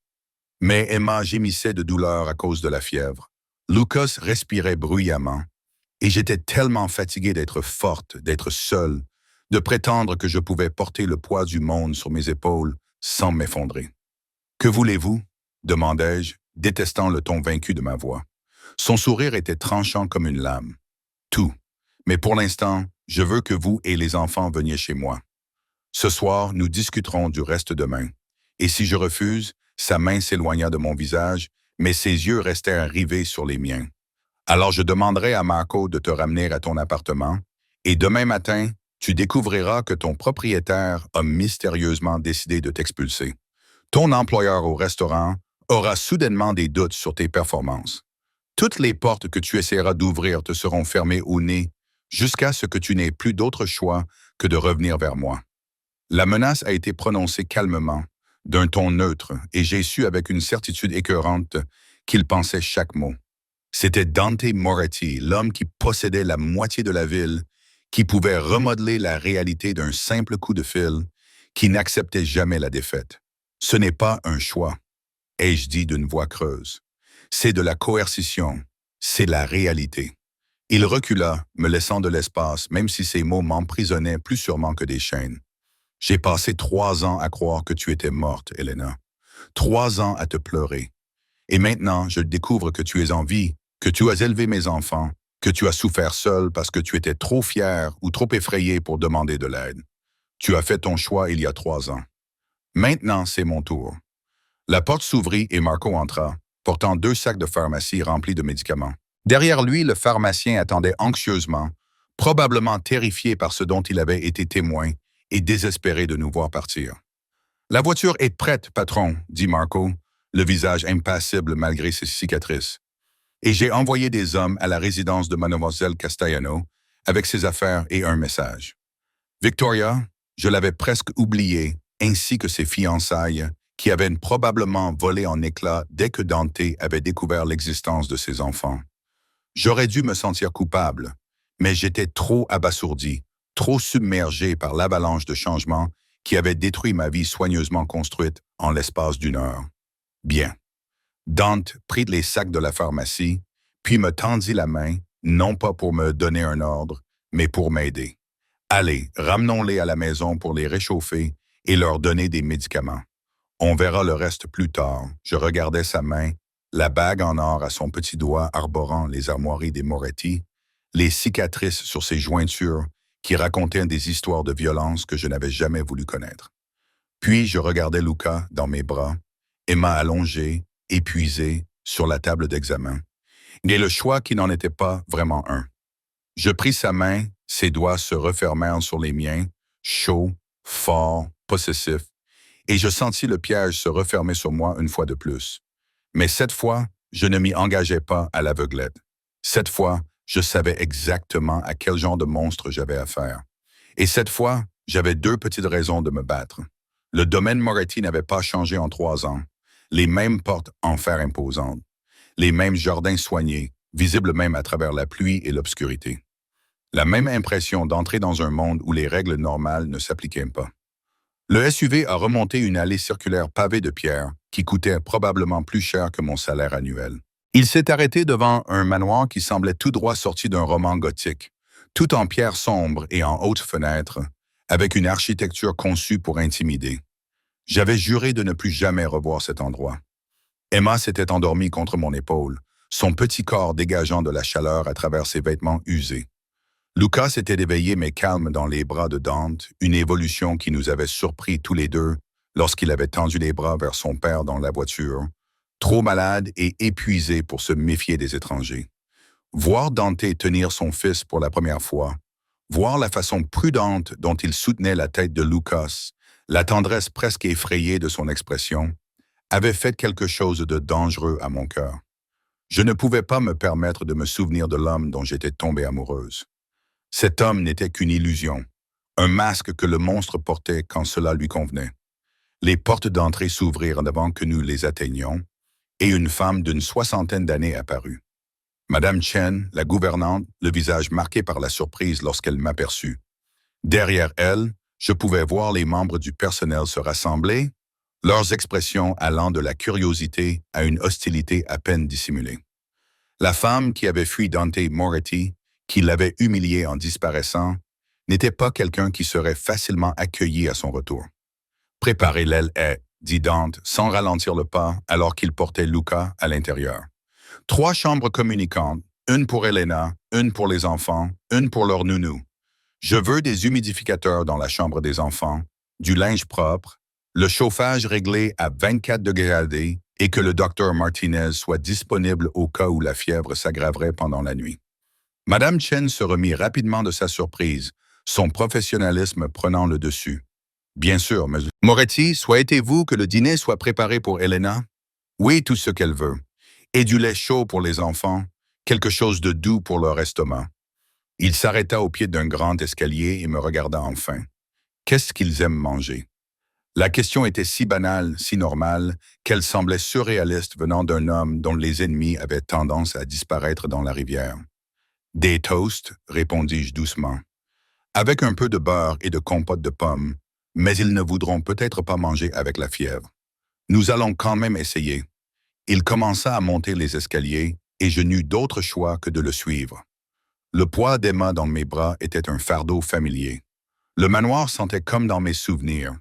Mais Emma gémissait de douleur à cause de la fièvre. Lucas respirait bruyamment, et j'étais tellement fatigué d'être forte, d'être seule, de prétendre que je pouvais porter le poids du monde sur mes épaules sans m'effondrer. « Que voulez-vous » demandai-je, détestant le ton vaincu de ma voix. Son sourire était tranchant comme une lame. « Tout. Mais pour l'instant, je veux que vous et les enfants veniez chez moi. Ce soir, nous discuterons du reste demain. » Et si je refuse, sa main s'éloigna de mon visage, mais ses yeux restèrent rivés sur les miens. « Alors je demanderai à Marco de te ramener à ton appartement, et demain matin, tu découvriras que ton propriétaire a mystérieusement décidé de t'expulser. Ton employeur au restaurant aura soudainement des doutes sur tes performances. Toutes les portes que tu essaieras d'ouvrir te seront fermées au nez jusqu'à ce que tu n'aies plus d'autre choix que de revenir vers moi. » La menace a été prononcée calmement, d'un ton neutre, et j'ai su avec une certitude écœurante qu'il pensait chaque mot. C'était Dante Moretti, l'homme qui possédait la moitié de la ville, qui pouvait remodeler la réalité d'un simple coup de fil, qui n'acceptait jamais la défaite. « Ce n'est pas un choix », ai-je dit d'une voix creuse. « C'est de la coercition, c'est la réalité. » Il recula, me laissant de l'espace, même si ses mots m'emprisonnaient plus sûrement que des chaînes. « J'ai passé 3 ans à croire que tu étais morte, Elena. 3 ans à te pleurer. Et maintenant, je découvre que tu es en vie, que tu as élevé mes enfants, que tu as souffert seul parce que tu étais trop fier ou trop effrayé pour demander de l'aide. Tu as fait ton choix il y a 3 ans. Maintenant, c'est mon tour. » La porte s'ouvrit et Marco entra, portant 2 sacs de pharmacie remplis de médicaments. Derrière lui, le pharmacien attendait anxieusement, probablement terrifié par ce dont il avait été témoin et désespéré de nous voir partir. « La voiture est prête, patron, » dit Marco, le visage impassible malgré ses cicatrices. Et j'ai envoyé des hommes à la résidence de Mademoiselle Castellano avec ses affaires et un message. Victoria, je l'avais presque oubliée, ainsi que ses fiançailles, qui avaient probablement volé en éclats dès que Dante avait découvert l'existence de ses enfants. J'aurais dû me sentir coupable, mais j'étais trop abasourdi, trop submergé par l'avalanche de changements qui avait détruit ma vie soigneusement construite en l'espace d'1 heure. Bien. Dante prit les sacs de la pharmacie, puis me tendit la main, non pas pour me donner un ordre, mais pour m'aider. Allez, ramenons-les à la maison pour les réchauffer et leur donner des médicaments. On verra le reste plus tard. Je regardais sa main, la bague en or à son petit doigt arborant les armoiries des Moretti, les cicatrices sur ses jointures qui racontaient des histoires de violence que je n'avais jamais voulu connaître. Puis je regardais Luca dans mes bras, Emma allongée, épuisée, sur la table d'examen. Et le choix qui n'en était pas vraiment un. Je pris sa main, ses doigts se refermèrent sur les miens, chauds, forts, possessifs, et je sentis le piège se refermer sur moi une fois de plus. Mais cette fois, je ne m'y engageais pas à l'aveuglette. Cette fois, je savais exactement à quel genre de monstre j'avais affaire. Et cette fois, j'avais deux petites raisons de me battre. Le domaine Moretti n'avait pas changé en 3 ans. Les mêmes portes en fer imposantes. Les mêmes jardins soignés, visibles même à travers la pluie et l'obscurité. La même impression d'entrer dans un monde où les règles normales ne s'appliquaient pas. Le SUV a remonté une allée circulaire pavée de pierre qui coûtait probablement plus cher que mon salaire annuel. Il s'est arrêté devant un manoir qui semblait tout droit sorti d'un roman gothique, tout en pierre sombre et en hautes fenêtres, avec une architecture conçue pour intimider. J'avais juré de ne plus jamais revoir cet endroit. Emma s'était endormie contre mon épaule, son petit corps dégageant de la chaleur à travers ses vêtements usés. Luca s'était éveillé mais calme dans les bras de Dante, une évolution qui nous avait surpris tous les deux lorsqu'il avait tendu les bras vers son père dans la voiture, trop malade et épuisé pour se méfier des étrangers. Voir Dante tenir son fils pour la première fois, voir la façon prudente dont il soutenait la tête de Lucas, la tendresse presque effrayée de son expression, avait fait quelque chose de dangereux à mon cœur. Je ne pouvais pas me permettre de me souvenir de l'homme dont j'étais tombée amoureuse. Cet homme n'était qu'une illusion, un masque que le monstre portait quand cela lui convenait. Les portes d'entrée s'ouvrirent avant que nous les atteignions, et une femme d'une 60aine d'années apparut. Madame Chen, la gouvernante, le visage marqué par la surprise lorsqu'elle m'aperçut. Derrière elle, je pouvais voir les membres du personnel se rassembler, leurs expressions allant de la curiosité à une hostilité à peine dissimulée. La femme qui avait fui Dante Moretti, qui l'avait humilié en disparaissant, n'était pas quelqu'un qui serait facilement accueilli à son retour. « Préparez l'aile est », dit Dante sans ralentir le pas alors qu'il portait Luca à l'intérieur. 3 chambres communicantes, une pour Elena, une pour les enfants, une pour leur nounou. Je veux des humidificateurs dans la chambre des enfants, du linge propre, le chauffage réglé à 24 degrés et que le docteur Martinez soit disponible au cas où la fièvre s'aggraverait pendant la nuit. Madame Chen se remit rapidement de sa surprise, son professionnalisme prenant le dessus. Bien sûr, monsieur Moretti, souhaitez-vous que le dîner soit préparé pour Elena? Oui, tout ce qu'elle veut. Et du lait chaud pour les enfants, quelque chose de doux pour leur estomac. Il s'arrêta au pied d'un grand escalier et me regarda enfin. Qu'est-ce qu'ils aiment manger? La question était si banale, si normale, qu'elle semblait surréaliste venant d'un homme dont les ennemis avaient tendance à disparaître dans la rivière. Des toasts, répondis-je doucement. Avec un peu de beurre et de compote de pommes, mais ils ne voudront peut-être pas manger avec la fièvre. Nous allons quand même essayer. Il commença à monter les escaliers et je n'eus d'autre choix que de le suivre. Le poids d'Emma dans mes bras était un fardeau familier. Le manoir sentait comme dans mes souvenirs.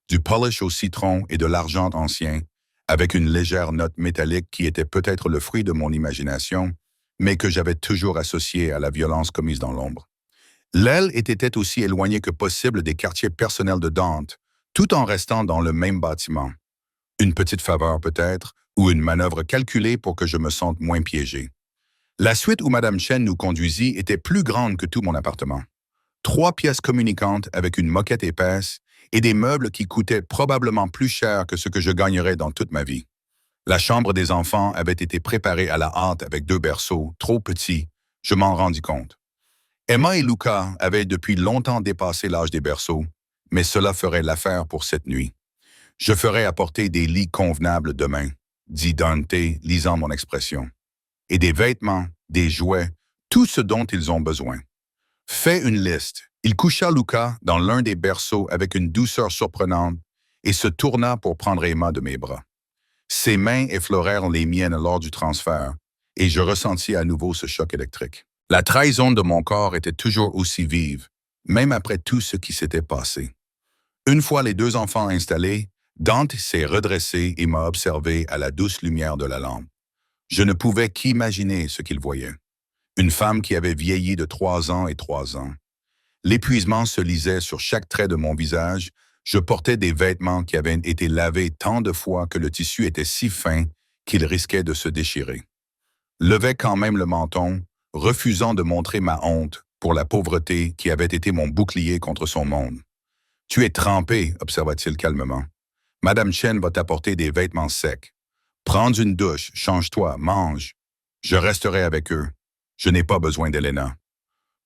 Du polish au citron et de l'argent ancien, avec une légère note métallique qui était peut-être le fruit de mon imagination, mais que j'avais toujours associé à la violence commise dans l'ombre. L'aile était aussi éloignée que possible des quartiers personnels de Dante, tout en restant dans le même bâtiment. Une petite faveur peut-être, ou une manœuvre calculée pour que je me sente moins piégé. La suite où Madame Chen nous conduisit était plus grande que tout mon appartement. 3 pièces communicantes avec une moquette épaisse et des meubles qui coûtaient probablement plus cher que ce que je gagnerais dans toute ma vie. La chambre des enfants avait été préparée à la hâte avec 2 berceaux, trop petits, je m'en rendis compte. Emma et Luca avaient depuis longtemps dépassé l'âge des berceaux, mais cela ferait l'affaire pour cette nuit. Je ferai apporter des lits convenables demain, dit Dante, lisant mon expression. Et des vêtements, des jouets, tout ce dont ils ont besoin. Fais une liste. Il coucha Luca dans l'un des berceaux avec une douceur surprenante et se tourna pour prendre Emma de mes bras. Ses mains effleurèrent les miennes lors du transfert, et je ressentis à nouveau ce choc électrique. La trahison de mon corps était toujours aussi vive, même après tout ce qui s'était passé. Une fois les 2 enfants installés, Dante s'est redressé et m'a observé à la douce lumière de la lampe. Je ne pouvais qu'imaginer ce qu'il voyait. Une femme qui avait vieilli de 3 ans et 3 ans. L'épuisement se lisait sur chaque trait de mon visage. Je portais des vêtements qui avaient été lavés tant de fois que le tissu était si fin qu'il risquait de se déchirer. Levais quand même le menton, refusant de montrer ma honte pour la pauvreté qui avait été mon bouclier contre son monde. « Tu es trempé, observa-t-il calmement. Madame Chen va t'apporter des vêtements secs. Prends une douche, change-toi, mange. Je resterai avec eux. Je n'ai pas besoin d'Elena. »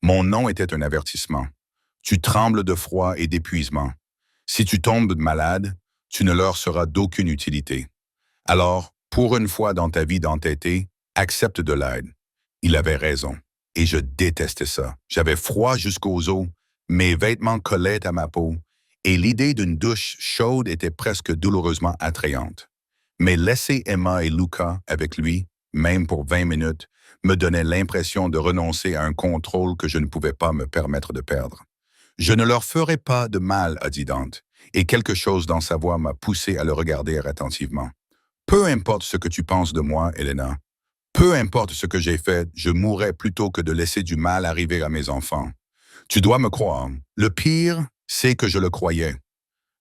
Mon nom était un avertissement. Tu trembles de froid et d'épuisement. Si tu tombes malade, tu ne leur seras d'aucune utilité. Alors, pour une fois dans ta vie d'entêté, accepte de l'aide. Il avait raison. Et je détestais ça. J'avais froid jusqu'aux os, mes vêtements collaient à ma peau, et l'idée d'une douche chaude était presque douloureusement attrayante. Mais laisser Emma et Luca avec lui, même pour 20 minutes, me donnait l'impression de renoncer à un contrôle que je ne pouvais pas me permettre de perdre. « Je ne leur ferai pas de mal, a dit Dante, et quelque chose dans sa voix m'a poussé à le regarder attentivement. Peu importe ce que tu penses de moi, Elena. Peu importe ce que j'ai fait, je mourrai plutôt que de laisser du mal arriver à mes enfants. Tu dois me croire. Le pire, c'est que je le croyais.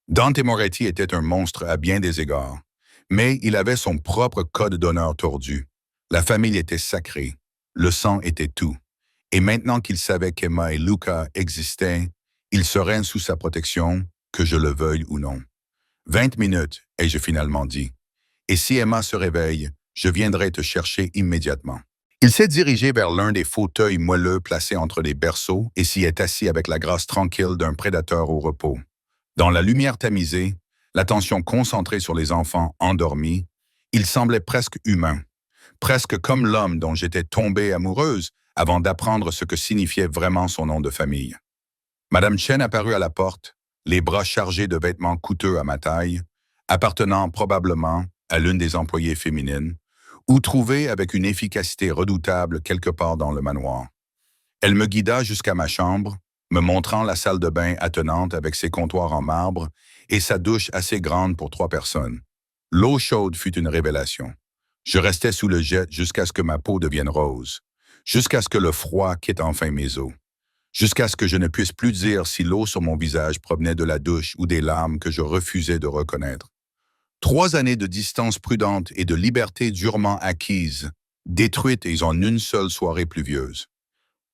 Dante Moretti était un monstre à bien des égards, mais il avait son propre code d'honneur tordu. La famille était sacrée, le sang était tout. Et maintenant qu'il savait qu'Emma et Luca existaient, ils seraient sous sa protection, que je le veuille ou non. 20 minutes, ai-je finalement dit. Et si Emma se réveille, je viendrai te chercher immédiatement. Il s'est dirigé vers l'un des fauteuils moelleux placés entre les berceaux et s'y est assis avec la grâce tranquille d'un prédateur au repos. Dans la lumière tamisée, l'attention concentrée sur les enfants endormis, il semblait presque humain, presque comme l'homme dont j'étais tombée amoureuse avant d'apprendre ce que signifiait vraiment son nom de famille. Madame Chen apparut à la porte, les bras chargés de vêtements coûteux à ma taille, appartenant probablement à l'une des employées féminines, ou trouvée avec une efficacité redoutable quelque part dans le manoir. Elle me guida jusqu'à ma chambre, me montrant la salle de bain attenante avec ses comptoirs en marbre et sa douche assez grande pour 3 personnes. L'eau chaude fut une révélation. Je restais sous le jet jusqu'à ce que ma peau devienne rose, jusqu'à ce que le froid quitte enfin mes os, jusqu'à ce que je ne puisse plus dire si l'eau sur mon visage provenait de la douche ou des larmes que je refusais de reconnaître. 3 années de distance prudente et de liberté durement acquise, détruites en une seule soirée pluvieuse.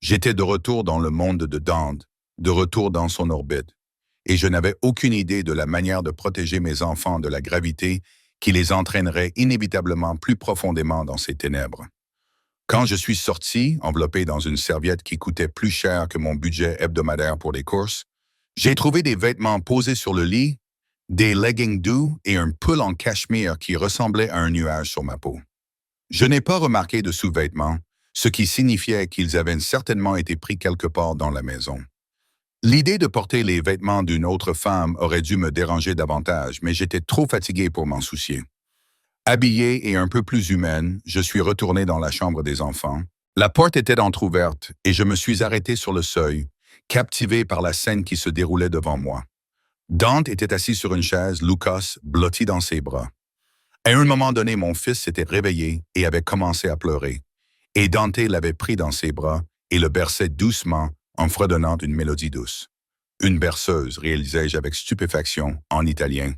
J'étais de retour dans le monde de Dante, de retour dans son orbite, et je n'avais aucune idée de la manière de protéger mes enfants de la gravité qui les entraînerait inévitablement plus profondément dans ces ténèbres. Quand je suis sorti, enveloppé dans une serviette qui coûtait plus cher que mon budget hebdomadaire pour les courses, j'ai trouvé des vêtements posés sur le lit, des leggings doux et un pull en cachemire qui ressemblait à un nuage sur ma peau. Je n'ai pas remarqué de sous-vêtements, ce qui signifiait qu'ils avaient certainement été pris quelque part dans la maison. L'idée de porter les vêtements d'une autre femme aurait dû me déranger davantage, mais j'étais trop fatigué pour m'en soucier. Habillée et un peu plus humaine, je suis retourné dans la chambre des enfants. La porte était entr'ouverte et je me suis arrêté sur le seuil, captivé par la scène qui se déroulait devant moi. Dante était assis sur une chaise, Lucas blotti dans ses bras. À un moment donné, mon fils s'était réveillé et avait commencé à pleurer, et Dante l'avait pris dans ses bras et le berçait doucement en fredonnant une mélodie douce. Une berceuse, réalisai-je avec stupéfaction, en italien.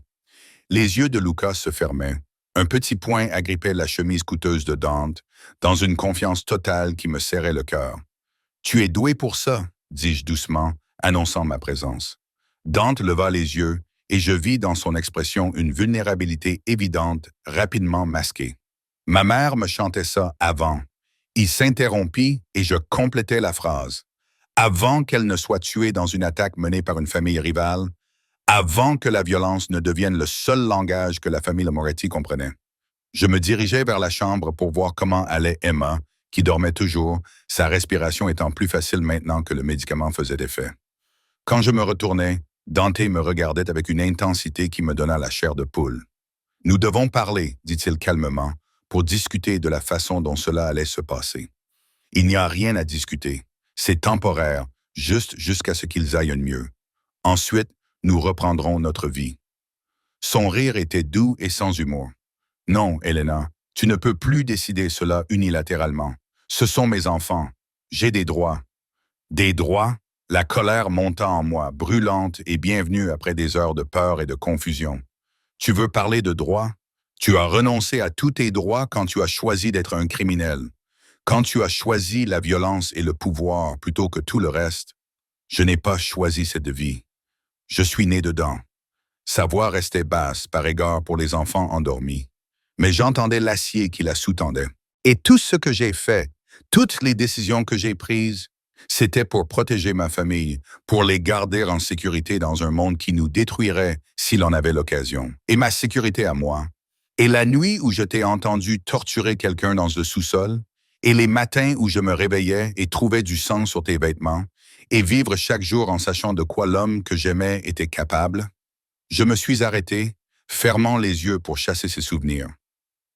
Les yeux de Lucas se fermaient. Un petit poing agrippait la chemise coûteuse de Dante, dans une confiance totale qui me serrait le cœur. « Tu es doué pour ça, » dis-je doucement, annonçant ma présence. Dante leva les yeux, et je vis dans son expression une vulnérabilité évidente, rapidement masquée. Ma mère me chantait ça avant. Il s'interrompit et je complétais la phrase. Avant qu'elle ne soit tuée dans une attaque menée par une famille rivale, avant que la violence ne devienne le seul langage que la famille Moretti comprenait. Je me dirigeais vers la chambre pour voir comment allait Emma, qui dormait toujours, sa respiration étant plus facile maintenant que le médicament faisait effet. Quand je me retournai, Dante me regardait avec une intensité qui me donna la chair de poule. « Nous devons parler, dit-il calmement, pour discuter de la façon dont cela allait se passer. Il n'y a rien à discuter. C'est temporaire, juste jusqu'à ce qu'ils aillent mieux. Ensuite, nous reprendrons notre vie. » Son rire était doux et sans humour. « Non, Elena, Tu ne peux plus décider cela unilatéralement. Ce sont mes enfants. J'ai des droits. Des droits? La colère monta en moi, brûlante et bienvenue après des heures de peur et de confusion. Tu veux parler de droits? Tu as renoncé à tous tes droits quand tu as choisi d'être un criminel. Quand tu as choisi la violence et le pouvoir plutôt que tout le reste. Je n'ai pas choisi cette vie. Je suis né dedans. Sa voix restait basse, par égard pour les enfants endormis. Mais j'entendais l'acier qui la sous-tendait. Et tout ce que j'ai fait, toutes les décisions que j'ai prises, c'était pour protéger ma famille, pour les garder en sécurité dans un monde qui nous détruirait s'il en avait l'occasion. Et ma sécurité à moi. Et la nuit où je t'ai entendu torturer quelqu'un dans le sous-sol, et les matins où je me réveillais et trouvais du sang sur tes vêtements, et vivre chaque jour en sachant de quoi l'homme que j'aimais était capable, je me suis arrêté, fermant les yeux pour chasser ces souvenirs.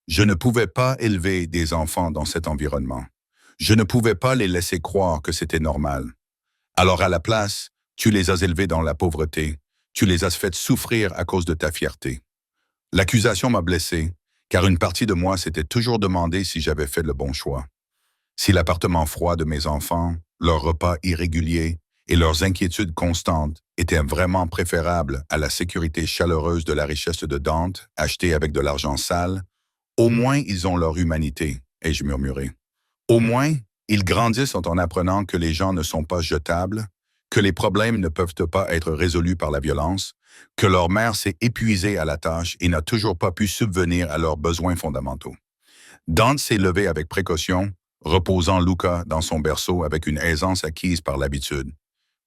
Je ne pouvais pas élever des enfants dans cet environnement. Je ne pouvais pas les laisser croire que c'était normal. Alors à la place, tu les as élevés dans la pauvreté, tu les as fait souffrir à cause de ta fierté. L'accusation m'a blessé, car une partie de moi s'était toujours demandé si j'avais fait le bon choix. Si l'appartement froid de mes enfants, leurs repas irréguliers et leurs inquiétudes constantes étaient vraiment préférables à la sécurité chaleureuse de la richesse de Dante, achetée avec de l'argent sale, au moins ils ont leur humanité, ai-je murmuré. Au moins, ils grandissent en apprenant que les gens ne sont pas jetables, que les problèmes ne peuvent pas être résolus par la violence, que leur mère s'est épuisée à la tâche et n'a toujours pas pu subvenir à leurs besoins fondamentaux. Dante s'est levé avec précaution, reposant Luca dans son berceau avec une aisance acquise par l'habitude.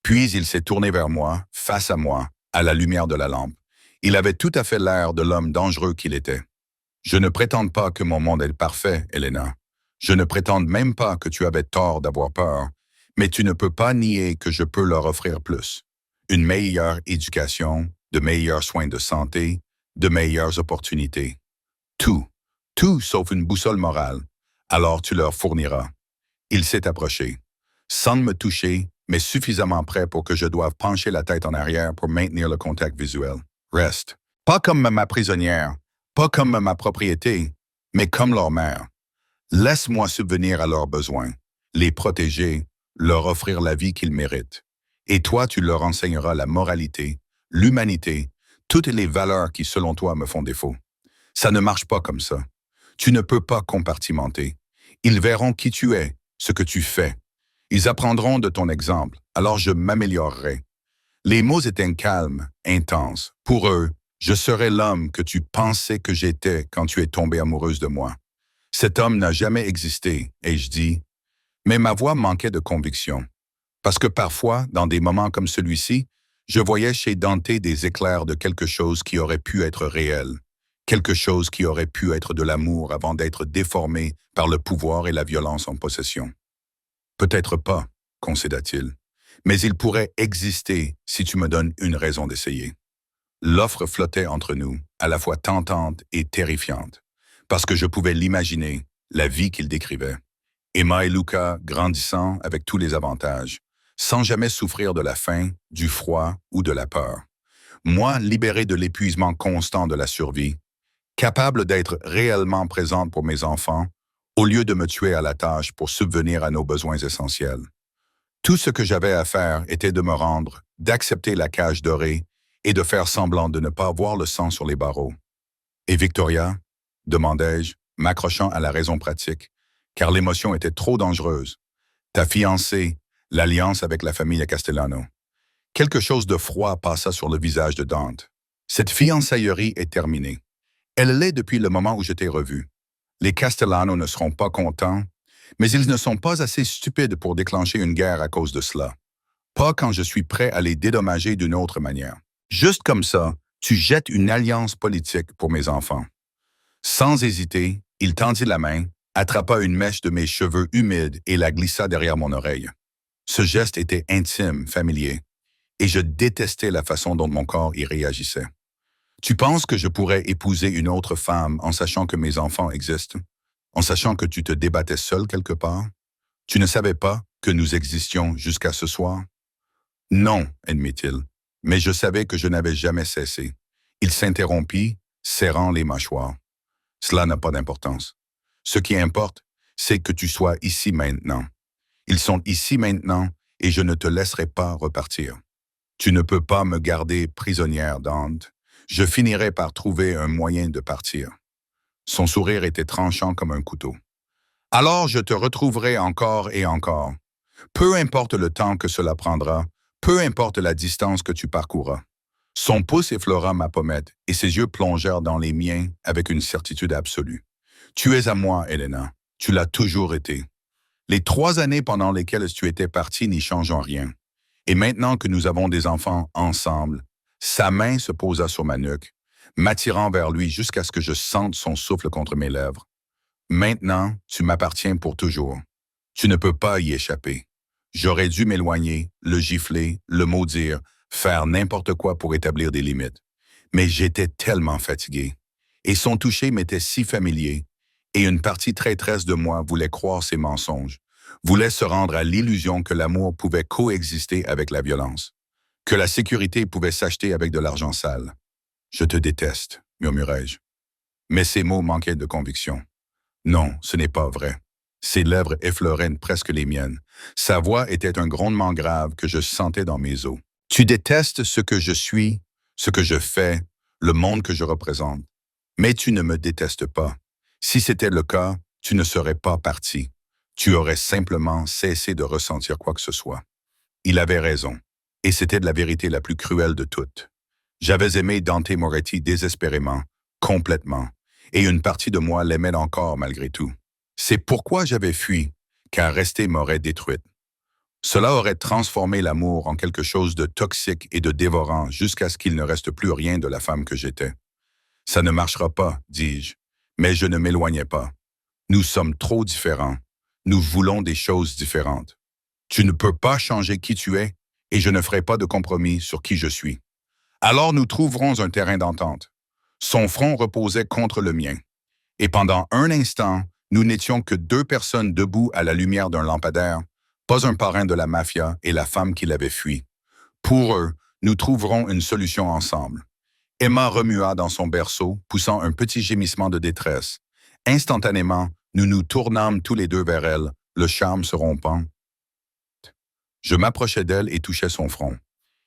Puis il s'est tourné vers moi, face à moi, à la lumière de la lampe. Il avait tout à fait l'air de l'homme dangereux qu'il était. Je ne prétends pas que mon monde est parfait, Elena. Je ne prétends même pas que tu avais tort d'avoir peur, mais tu ne peux pas nier que je peux leur offrir plus. Une meilleure éducation, de meilleurs soins de santé, de meilleures opportunités. Tout sauf une boussole morale. Alors tu leur fourniras. Il s'est approché, sans me toucher, mais suffisamment près pour que je doive pencher la tête en arrière pour maintenir le contact visuel. Reste. Pas comme ma prisonnière, pas comme ma propriété, mais comme leur mère. Laisse-moi subvenir à leurs besoins, les protéger, leur offrir la vie qu'ils méritent. Et toi, tu leur enseigneras la moralité, l'humanité, toutes les valeurs qui, selon toi, me font défaut. Ça ne marche pas comme ça. Tu ne peux pas compartimenter. Ils verront qui tu es, ce que tu fais. Ils apprendront de ton exemple, alors je m'améliorerai. Les mots étaient calmes, intenses. Pour eux, je serai l'homme que tu pensais que j'étais quand tu es tombée amoureuse de moi. Cet homme n'a jamais existé, ai-je dit, mais ma voix manquait de conviction. Parce que parfois, dans des moments comme celui-ci, je voyais chez Dante des éclairs de quelque chose qui aurait pu être réel, quelque chose qui aurait pu être de l'amour avant d'être déformé par le pouvoir et la violence en possession. Peut-être pas, concéda-t-il, mais il pourrait exister si tu me donnes une raison d'essayer. L'offre flottait entre nous, à la fois tentante et terrifiante, parce que je pouvais l'imaginer, la vie qu'il décrivait. Emma et Luca grandissant avec tous les avantages, sans jamais souffrir de la faim, du froid ou de la peur. Moi, libéré de l'épuisement constant de la survie, capable d'être réellement présente pour mes enfants, au lieu de me tuer à la tâche pour subvenir à nos besoins essentiels. Tout ce que j'avais à faire était de me rendre, d'accepter la cage dorée et de faire semblant de ne pas voir le sang sur les barreaux. « Et Victoria ?» demandai-je, m'accrochant à la raison pratique, car l'émotion était trop dangereuse. « Ta fiancée, l'alliance avec la famille Castellano. » Quelque chose de froid passa sur le visage de Dante. « Cette fiançaillerie est terminée. Elle l'est depuis le moment où je t'ai revu. Les Castellano ne seront pas contents, mais ils ne sont pas assez stupides pour déclencher une guerre à cause de cela. Pas quand je suis prêt à les dédommager d'une autre manière. Juste comme ça, tu jettes une alliance politique pour mes enfants. » Sans hésiter, il tendit la main, attrapa une mèche de mes cheveux humides et la glissa derrière mon oreille. Ce geste était intime, familier, et je détestais la façon dont mon corps y réagissait. Tu penses que je pourrais épouser une autre femme en sachant que mes enfants existent, en sachant que tu te débattais seul quelque part? Tu ne savais pas que nous existions jusqu'à ce soir? Non, admit-il, mais je savais que je n'avais jamais cessé. Il s'interrompit, serrant les mâchoires. Cela n'a pas d'importance. Ce qui importe, c'est que tu sois ici maintenant. Ils sont ici maintenant et je ne te laisserai pas repartir. Tu ne peux pas me garder prisonnière, Dante. Je finirai par trouver un moyen de partir. Son sourire était tranchant comme un couteau. Alors je te retrouverai encore et encore. Peu importe le temps que cela prendra, peu importe la distance que tu parcourras. Son pouce effleura ma pommette et ses yeux plongèrent dans les miens avec une certitude absolue. Tu es à moi, Helena. Tu l'as toujours été. Les 3 années pendant lesquelles tu étais partie n'y changent rien. Et maintenant que nous avons des enfants ensemble, sa main se posa sur ma nuque, m'attirant vers lui jusqu'à ce que je sente son souffle contre mes lèvres. Maintenant, tu m'appartiens pour toujours. Tu ne peux pas y échapper. J'aurais dû m'éloigner, le gifler, le maudire, faire n'importe quoi pour établir des limites. Mais j'étais tellement fatigué. Et son toucher m'était si familier. Et une partie traîtresse de moi voulait croire ses mensonges, voulait se rendre à l'illusion que l'amour pouvait coexister avec la violence, que la sécurité pouvait s'acheter avec de l'argent sale. « Je te déteste », murmurai-je. Mais ces mots manquaient de conviction. Non, ce n'est pas vrai. Ses lèvres effleuraient presque les miennes. Sa voix était un grondement grave que je sentais dans mes os. « Tu détestes ce que je suis, ce que je fais, le monde que je représente. Mais tu ne me détestes pas. Si c'était le cas, tu ne serais pas parti. Tu aurais simplement cessé de ressentir quoi que ce soit. » Il avait raison. Et c'était de la vérité la plus cruelle de toutes. J'avais aimé Dante Moretti désespérément, complètement, et une partie de moi l'aimait encore malgré tout. C'est pourquoi j'avais fui, car rester m'aurait détruite. Cela aurait transformé l'amour en quelque chose de toxique et de dévorant jusqu'à ce qu'il ne reste plus rien de la femme que j'étais. « Ça ne marchera pas, dis-je, mais je ne m'éloignais pas. Nous sommes trop différents. Nous voulons des choses différentes. Tu ne peux pas changer qui tu es et je ne ferai pas de compromis sur qui je suis. Alors nous trouverons un terrain d'entente. » Son front reposait contre le mien. Et pendant un instant, nous n'étions que 2 personnes debout à la lumière d'un lampadaire, pas un parrain de la mafia et la femme qui l'avait fui. Pour eux, nous trouverons une solution ensemble. Emma remua dans son berceau, poussant un petit gémissement de détresse. Instantanément, nous nous tournâmes tous les 2 vers elle, le charme se rompant. Je m'approchai d'elle et touchai son front.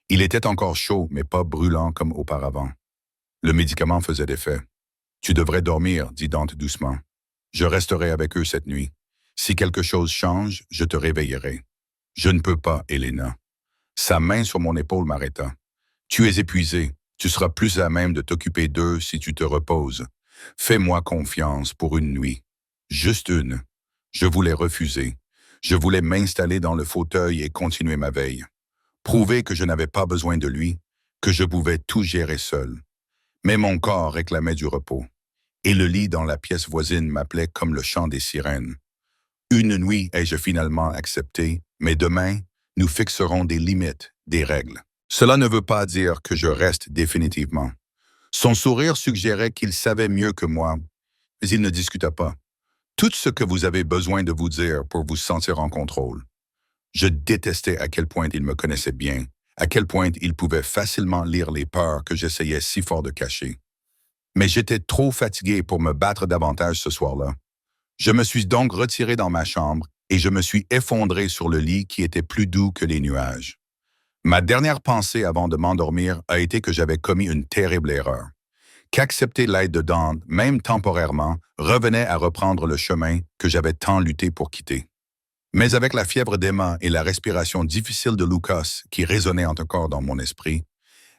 Il était encore chaud, mais pas brûlant comme auparavant. Le médicament faisait effet. « Tu devrais dormir, » dit Dante doucement. « Je resterai avec eux cette nuit. Si quelque chose change, je te réveillerai. » « Je ne peux pas, Helena. » Sa main sur mon épaule m'arrêta. « Tu es épuisé. Tu seras plus à même de t'occuper d'eux si tu te reposes. Fais-moi confiance pour une nuit. Juste une. » Je voulais refuser. Je voulais m'installer dans le fauteuil et continuer ma veille. Prouver que je n'avais pas besoin de lui, que je pouvais tout gérer seul. Mais mon corps réclamait du repos. Et le lit dans la pièce voisine m'appelait comme le chant des sirènes. Une nuit ai-je finalement accepté, mais demain, nous fixerons des limites, des règles. Cela ne veut pas dire que je reste définitivement. Son sourire suggérait qu'il savait mieux que moi, mais il ne discuta pas. Tout ce que vous avez besoin de vous dire pour vous sentir en contrôle. Je détestais à quel point il me connaissait bien, à quel point il pouvait facilement lire les peurs que j'essayais si fort de cacher. Mais j'étais trop fatigué pour me battre davantage ce soir-là. Je me suis donc retiré dans ma chambre et je me suis effondré sur le lit qui était plus doux que les nuages. Ma dernière pensée avant de m'endormir a été que j'avais commis une terrible erreur. Qu'accepter l'aide de Dante, même temporairement, revenait à reprendre le chemin que j'avais tant lutté pour quitter. Mais avec la fièvre d'Emma et la respiration difficile de Lucas qui résonnait encore dans mon esprit,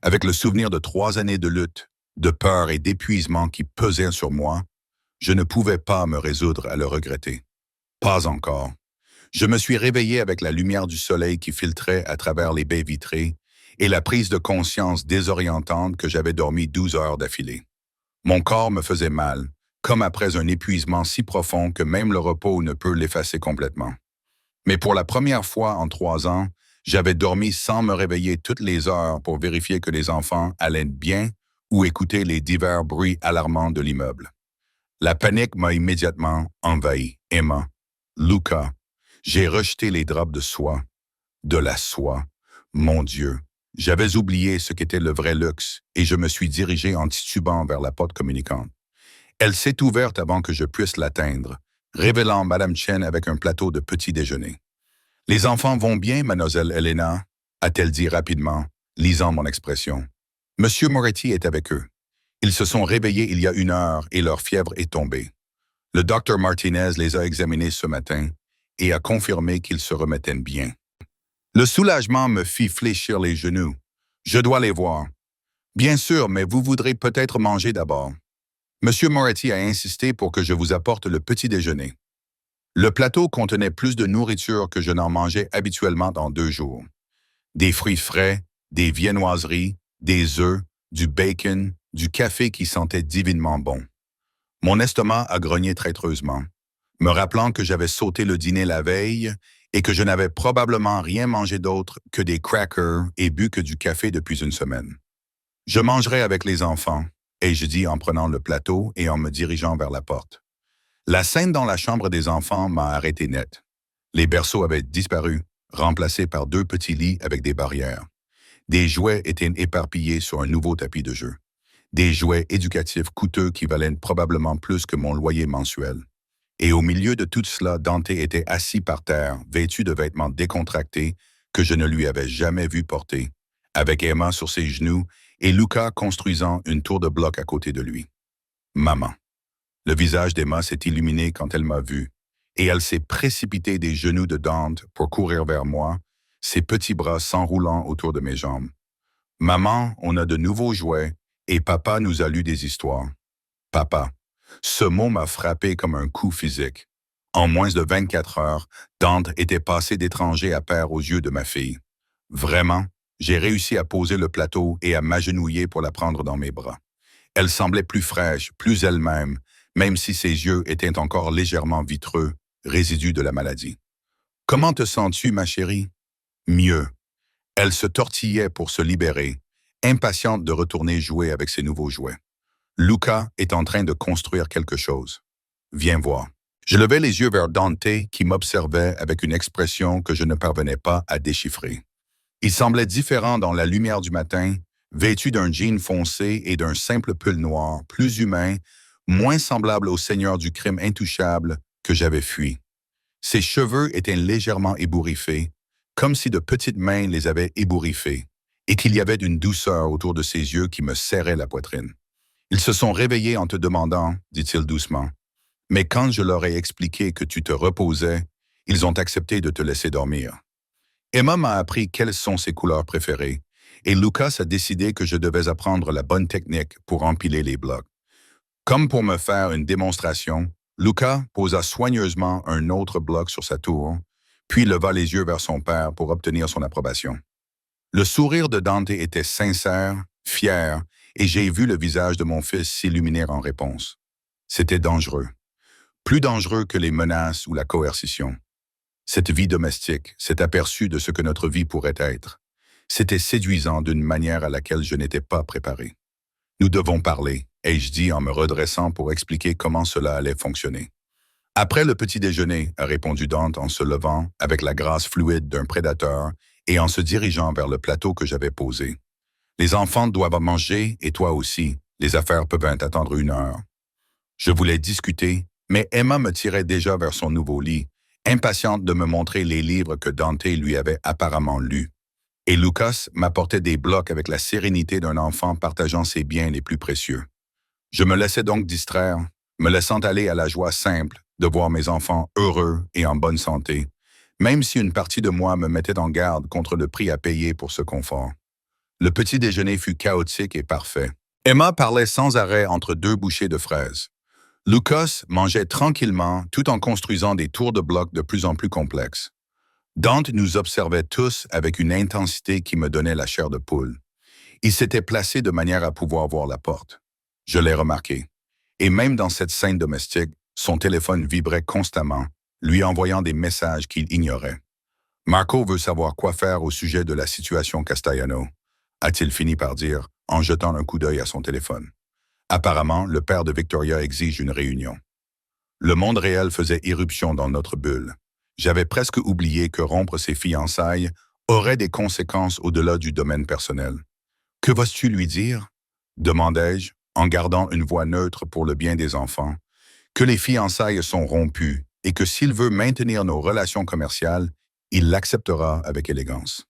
avec le souvenir de 3 années de lutte, de peur et d'épuisement qui pesaient sur moi, je ne pouvais pas me résoudre à le regretter. Pas encore. Je me suis réveillé avec la lumière du soleil qui filtrait à travers les baies vitrées et la prise de conscience désorientante que j'avais dormi 12 heures d'affilée. Mon corps me faisait mal, comme après un épuisement si profond que même le repos ne peut l'effacer complètement. Mais pour la première fois en 3 ans, j'avais dormi sans me réveiller toutes les heures pour vérifier que les enfants allaient bien ou écouter les divers bruits alarmants de l'immeuble. La panique m'a immédiatement envahi. Emma, Luca, j'ai rejeté les draps de soie. De la soie. Mon Dieu, j'avais oublié ce qu'était le vrai luxe et je me suis dirigé en titubant vers la porte communicante. Elle s'est ouverte avant que je puisse l'atteindre, révélant Madame Chen avec un plateau de petit déjeuner. « Les enfants vont bien, mademoiselle Helena ?» a-t-elle dit rapidement, lisant mon expression. Monsieur Moretti est avec eux. Ils se sont réveillés il y a 1 heure et leur fièvre est tombée. Le docteur Martinez les a examinés ce matin et a confirmé qu'ils se remettaient bien. Le soulagement me fit fléchir les genoux. Je dois les voir. Bien sûr, mais vous voudrez peut-être manger d'abord. Monsieur Moretti a insisté pour que je vous apporte le petit déjeuner. Le plateau contenait plus de nourriture que je n'en mangeais habituellement dans 2 jours. Des fruits frais, des viennoiseries, des œufs, du bacon, du café qui sentait divinement bon. Mon estomac a grogné traîtreusement, me rappelant que j'avais sauté le dîner la veille et que je n'avais probablement rien mangé d'autre que des crackers et bu que du café depuis 1 semaine. Je mangerai avec les enfants, ai-je dit en prenant le plateau et en me dirigeant vers la porte. La scène dans la chambre des enfants m'a arrêté net. Les berceaux avaient disparu, remplacés par 2 petits lits avec des barrières. Des jouets étaient éparpillés sur un nouveau tapis de jeu. Des jouets éducatifs coûteux qui valaient probablement plus que mon loyer mensuel. Et au milieu de tout cela, Dante était assis par terre, vêtu de vêtements décontractés que je ne lui avais jamais vu porter, avec Emma sur ses genoux et Luca construisant une tour de bloc à côté de lui. Maman. Le visage d'Emma s'est illuminé quand elle m'a vu, et elle s'est précipitée des genoux de Dante pour courir vers moi, ses petits bras s'enroulant autour de mes jambes. Maman, on a de nouveaux jouets, et papa nous a lu des histoires. Papa. Ce mot m'a frappé comme un coup physique. En moins de 24 heures, Dante était passé d'étranger à père aux yeux de ma fille. Vraiment, j'ai réussi à poser le plateau et à m'agenouiller pour la prendre dans mes bras. Elle semblait plus fraîche, plus elle-même, même si ses yeux étaient encore légèrement vitreux, résidu de la maladie. « Comment te sens-tu, ma chérie? »« Mieux. » Elle se tortillait pour se libérer, impatiente de retourner jouer avec ses nouveaux jouets. Luca est en train de construire quelque chose. Viens voir. Je levai les yeux vers Dante qui m'observait avec une expression que je ne parvenais pas à déchiffrer. Il semblait différent dans la lumière du matin, vêtu d'un jean foncé et d'un simple pull noir, plus humain, moins semblable au seigneur du crime intouchable que j'avais fui. Ses cheveux étaient légèrement ébouriffés, comme si de petites mains les avaient ébouriffés, et qu'il y avait une douceur autour de ses yeux qui me serrait la poitrine. « Ils se sont réveillés en te demandant, dit-il doucement, mais quand je leur ai expliqué que tu te reposais, ils ont accepté de te laisser dormir. » Emma m'a appris quelles sont ses couleurs préférées, et Lucas a décidé que je devais apprendre la bonne technique pour empiler les blocs. Comme pour me faire une démonstration, Luca posa soigneusement un autre bloc sur sa tour, puis leva les yeux vers son père pour obtenir son approbation. Le sourire de Dante était sincère, fier, et j'ai vu le visage de mon fils s'illuminer en réponse. C'était dangereux. Plus dangereux que les menaces ou la coercition. Cette vie domestique, cet aperçu de ce que notre vie pourrait être, c'était séduisant d'une manière à laquelle je n'étais pas préparé. « Nous devons parler », ai-je dit en me redressant pour expliquer comment cela allait fonctionner. « Après le petit déjeuner », a répondu Dante en se levant avec la grâce fluide d'un prédateur et en se dirigeant vers le plateau que j'avais posé. « Les enfants doivent manger et toi aussi. Les affaires peuvent attendre 1 heure. » Je voulais discuter, mais Emma me tirait déjà vers son nouveau lit, impatiente de me montrer les livres que Dante lui avait apparemment lus. Et Lucas m'apportait des blocs avec la sérénité d'un enfant partageant ses biens les plus précieux. Je me laissais donc distraire, me laissant aller à la joie simple de voir mes enfants heureux et en bonne santé, même si une partie de moi me mettait en garde contre le prix à payer pour ce confort. Le petit déjeuner fut chaotique et parfait. Emma parlait sans arrêt entre 2 bouchées de fraises. Lucas mangeait tranquillement tout en construisant des tours de blocs de plus en plus complexes. Dante nous observait tous avec une intensité qui me donnait la chair de poule. Il s'était placé de manière à pouvoir voir la porte. Je l'ai remarqué. Et même dans cette scène domestique, son téléphone vibrait constamment, lui envoyant des messages qu'il ignorait. « Marco veut savoir quoi faire au sujet de la situation Castellano », a-t-il fini par dire en jetant un coup d'œil à son téléphone. Apparemment, le père de Victoria exige une réunion. Le monde réel faisait irruption dans notre bulle. J'avais presque oublié que rompre ses fiançailles aurait des conséquences au-delà du domaine personnel. « Que vas-tu lui dire » demandai-je, en gardant une voix neutre pour le bien des enfants, que les fiançailles sont rompues et que s'il veut maintenir nos relations commerciales, il l'acceptera avec élégance.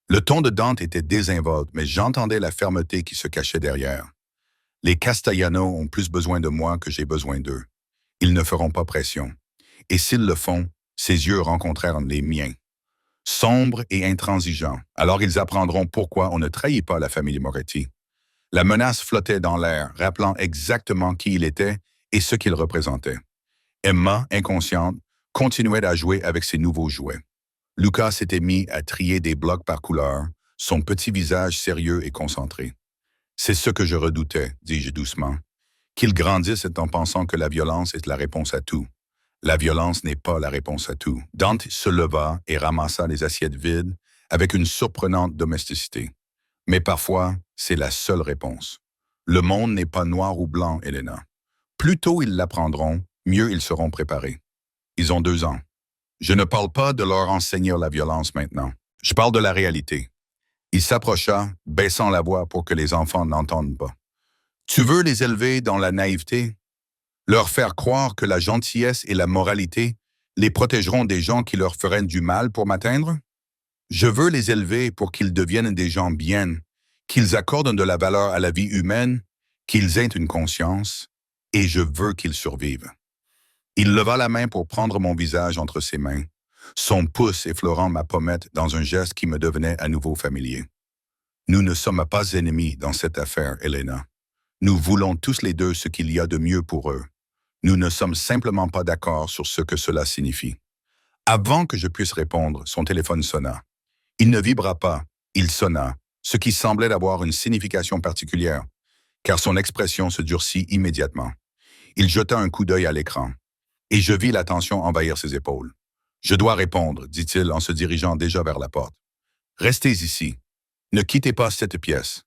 Le ton de Dante était désinvolte, mais j'entendais la fermeté qui se cachait derrière. Les Castellanos ont plus besoin de moi que j'ai besoin d'eux. Ils ne feront pas pression. Et s'ils le font, ses yeux rencontrèrent les miens. Sombres et intransigeants, alors ils apprendront pourquoi on ne trahit pas la famille Moretti. La menace flottait dans l'air, rappelant exactement qui il était et ce qu'il représentait. Emma, inconsciente, continuait à jouer avec ses nouveaux jouets. Lucas s'était mis à trier des blocs par couleur, son petit visage sérieux et concentré. « C'est ce que je redoutais, dis-je doucement. Qu'il grandisse en pensant que la violence est la réponse à tout. La violence n'est pas la réponse à tout. » Dante se leva et ramassa les assiettes vides avec une surprenante domesticité. Mais parfois, c'est la seule réponse. Le monde n'est pas noir ou blanc, Elena. Plus tôt ils l'apprendront, mieux ils seront préparés. Ils ont 2 ans. Je ne parle pas de leur enseigner la violence maintenant. Je parle de la réalité. Il s'approcha, baissant la voix pour que les enfants n'entendent pas. Tu veux les élever dans la naïveté? Leur faire croire que la gentillesse et la moralité les protégeront des gens qui leur feraient du mal pour m'atteindre? Je veux les élever pour qu'ils deviennent des gens bien, qu'ils accordent de la valeur à la vie humaine, qu'ils aient une conscience, et je veux qu'ils survivent. Il leva la main pour prendre mon visage entre ses mains, son pouce effleurant ma pommette dans un geste qui me devenait à nouveau familier. Nous ne sommes pas ennemis dans cette affaire, Elena. Nous voulons tous les deux ce qu'il y a de mieux pour eux. Nous ne sommes simplement pas d'accord sur ce que cela signifie. Avant que je puisse répondre, son téléphone sonna. Il ne vibra pas, il sonna, ce qui semblait avoir une signification particulière, car son expression se durcit immédiatement. Il jeta un coup d'œil à l'écran, et je vis la tension envahir ses épaules. « Je dois répondre, dit-il en se dirigeant déjà vers la porte. Restez ici. Ne quittez pas cette pièce. »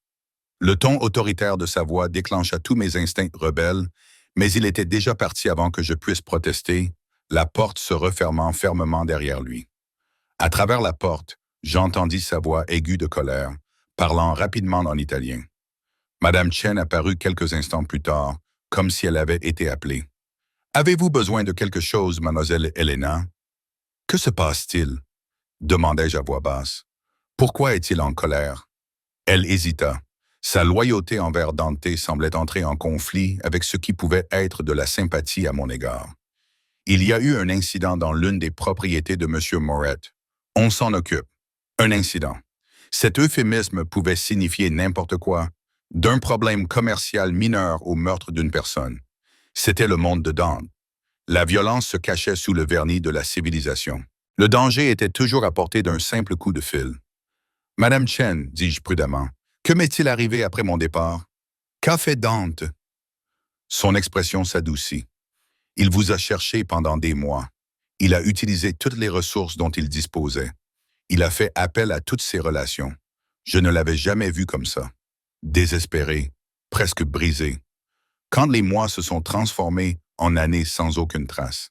Le ton autoritaire de sa voix déclencha tous mes instincts rebelles, mais il était déjà parti avant que je puisse protester, la porte se refermant fermement derrière lui. À travers la porte, j'entendis sa voix aiguë de colère, parlant rapidement en italien. Madame Chen apparut quelques instants plus tard, comme si elle avait été appelée. « Avez-vous besoin de quelque chose, mademoiselle Elena? »« Que se passe-t-il? » demandai-je à voix basse. « Pourquoi est-il en colère? » Elle hésita. Sa loyauté envers Dante semblait entrer en conflit avec ce qui pouvait être de la sympathie à mon égard. Il y a eu un incident dans l'une des propriétés de M. Moret. On s'en occupe. Un incident. Cet euphémisme pouvait signifier n'importe quoi, d'un problème commercial mineur au meurtre d'une personne. C'était le monde de Dante. La violence se cachait sous le vernis de la civilisation. Le danger était toujours à portée d'un simple coup de fil. « Madame Chen, dis-je prudemment, que m'est-il arrivé après mon départ? Qu'a fait Dante? » Son expression s'adoucit. « Il vous a cherché pendant des mois. Il a utilisé toutes les ressources dont il disposait. Il a fait appel à toutes ses relations. Je ne l'avais jamais vu comme ça. Désespéré, presque brisé. Quand les mois se sont transformés en années sans aucune trace. »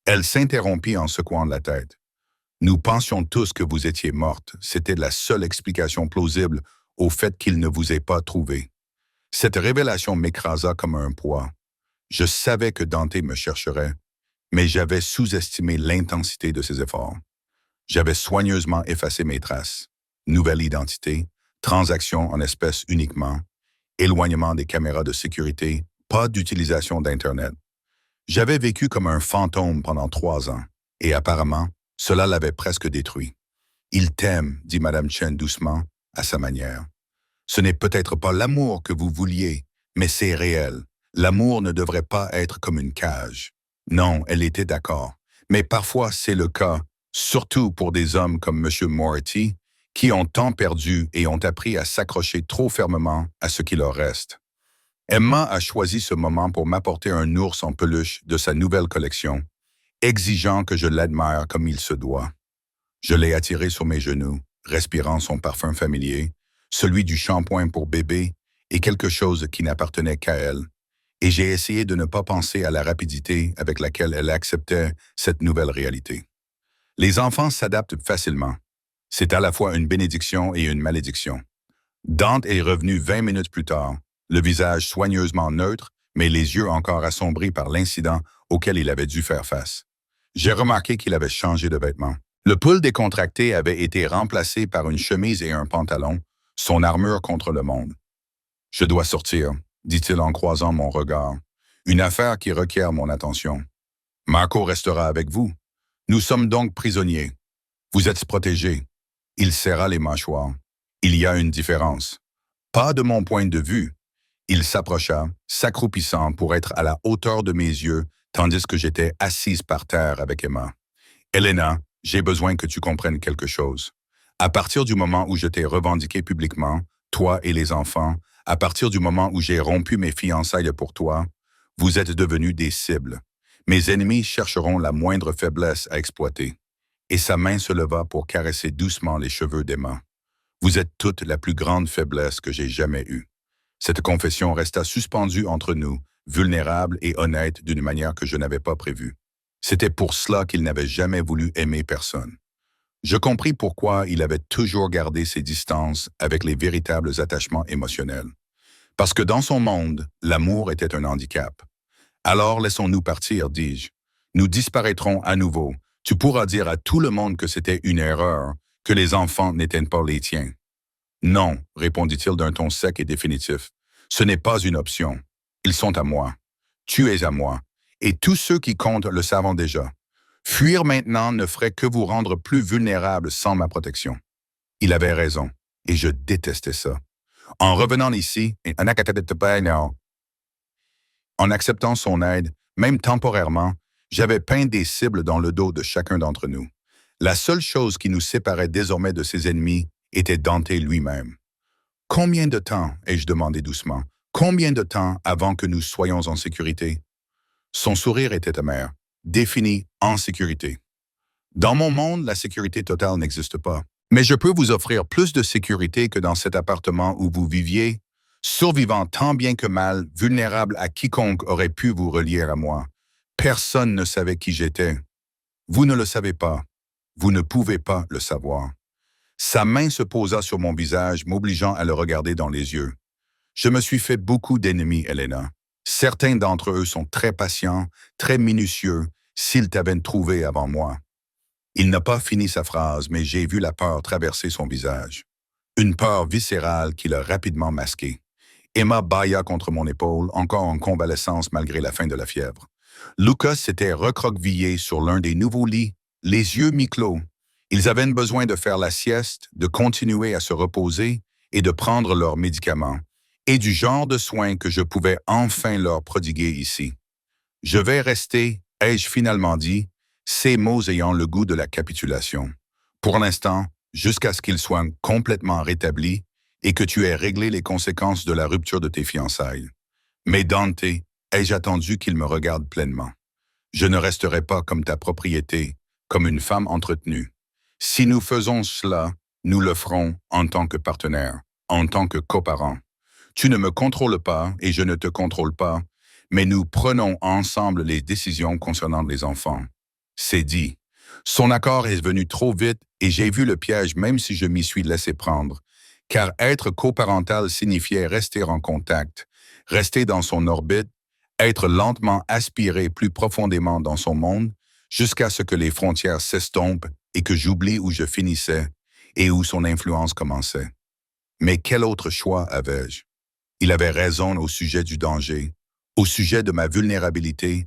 Elle s'interrompit en secouant la tête. « Nous pensions tous que vous étiez morte. C'était la seule explication plausible au fait qu'il ne vous ait pas trouvé. » Cette révélation m'écrasa comme un poids. Je savais que Dante me chercherait, mais j'avais sous-estimé l'intensité de ses efforts. J'avais soigneusement effacé mes traces. Nouvelle identité, transaction en espèces uniquement, éloignement des caméras de sécurité, pas d'utilisation d'Internet. J'avais vécu comme un fantôme pendant 3 ans, et apparemment, cela l'avait presque détruit. « Il t'aime, dit Madame Chen doucement, à sa manière. Ce n'est peut-être pas l'amour que vous vouliez, mais c'est réel. L'amour ne devrait pas être comme une cage. » Non, elle était d'accord. Mais parfois, c'est le cas, surtout pour des hommes comme M. Moretti, qui ont tant perdu et ont appris à s'accrocher trop fermement à ce qui leur reste. Emma a choisi ce moment pour m'apporter un ours en peluche de sa nouvelle collection, exigeant que je l'admire comme il se doit. Je l'ai attiré sur mes genoux, respirant son parfum familier, celui du shampoing pour bébé et quelque chose qui n'appartenait qu'à elle, et j'ai essayé de ne pas penser à la rapidité avec laquelle elle acceptait cette nouvelle réalité. Les enfants s'adaptent facilement. C'est à la fois une bénédiction et une malédiction. Dante est revenu 20 minutes plus tard, le visage soigneusement neutre, mais les yeux encore assombris par l'incident auquel il avait dû faire face. J'ai remarqué qu'il avait changé de vêtements. Le pull décontracté avait été remplacé par une chemise et un pantalon, son armure contre le monde. « Je dois sortir », dit-il en croisant mon regard. « Une affaire qui requiert mon attention. Marco restera avec vous. Nous sommes donc prisonniers. Vous êtes protégés. » Il serra les mâchoires. « Il y a une différence. Pas de mon point de vue. » Il s'approcha, s'accroupissant pour être à la hauteur de mes yeux, tandis que j'étais assise par terre avec Emma. « Elena, j'ai besoin que tu comprennes quelque chose. À partir du moment où je t'ai revendiqué publiquement, toi et les enfants, à partir du moment où j'ai rompu mes fiançailles pour toi, vous êtes devenus des cibles. Mes ennemis chercheront la moindre faiblesse à exploiter. » Et sa main se leva pour caresser doucement les cheveux d'Emma. « Vous êtes toute la plus grande faiblesse que j'ai jamais eue. » Cette confession resta suspendue entre nous, vulnérable et honnête d'une manière que je n'avais pas prévue. C'était pour cela qu'il n'avait jamais voulu aimer personne. Je compris pourquoi il avait toujours gardé ses distances avec les véritables attachements émotionnels. Parce que dans son monde, l'amour était un handicap. « Alors laissons-nous partir, dis-je. Nous disparaîtrons à nouveau. Tu pourras dire à tout le monde que c'était une erreur, que les enfants n'étaient pas les tiens. » « Non, » répondit-il d'un ton sec et définitif. « Ce n'est pas une option. Ils sont à moi. Tu es à moi. Et tous ceux qui comptent le savent déjà. Fuir maintenant ne ferait que vous rendre plus vulnérables sans ma protection. » Il avait raison, et je détestais ça. En revenant ici, en acceptant son aide, même temporairement, j'avais peint des cibles dans le dos de chacun d'entre nous. La seule chose qui nous séparait désormais de ses ennemis était Dante lui-même. « Combien de temps ?» ai-je demandé doucement. « Combien de temps avant que nous soyons en sécurité ?» Son sourire était amer. « Défini en sécurité. Dans mon monde, la sécurité totale n'existe pas. Mais je peux vous offrir plus de sécurité que dans cet appartement où vous viviez, survivant tant bien que mal, vulnérable à quiconque aurait pu vous relier à moi. Personne ne savait qui j'étais. Vous ne le savez pas. Vous ne pouvez pas le savoir. » Sa main se posa sur mon visage, m'obligeant à le regarder dans les yeux. « Je me suis fait beaucoup d'ennemis, Elena. Certains d'entre eux sont très patients, très minutieux, s'ils t'avaient trouvé avant moi. » Il n'a pas fini sa phrase, mais j'ai vu la peur traverser son visage. Une peur viscérale qui l'a rapidement masquée. Emma bâilla contre mon épaule, encore en convalescence malgré la fin de la fièvre. Lucas s'était recroquevillé sur l'un des nouveaux lits, les yeux mi-clos. Ils avaient besoin de faire la sieste, de continuer à se reposer et de prendre leurs médicaments, et du genre de soins que je pouvais enfin leur prodiguer ici. « Je vais rester », ai-je finalement dit, ces mots ayant le goût de la capitulation. « Pour l'instant, jusqu'à ce qu'ils soient complètement rétablis et que tu aies réglé les conséquences de la rupture de tes fiançailles. Mais Dante, ai-je attendu qu'il me regarde pleinement. Je ne resterai pas comme ta propriété, comme une femme entretenue. Si nous faisons cela, nous le ferons en tant que partenaire, en tant que coparents. Tu ne me contrôles pas et je ne te contrôle pas, mais nous prenons ensemble les décisions concernant les enfants. » C'est dit. Son accord est venu trop vite et j'ai vu le piège même si je m'y suis laissé prendre, car être coparental signifiait rester en contact, rester dans son orbite, être lentement aspiré plus profondément dans son monde, jusqu'à ce que les frontières s'estompent et que j'oublie où je finissais et où son influence commençait. Mais quel autre choix avais-je? Il avait raison au sujet du danger, au sujet de ma vulnérabilité,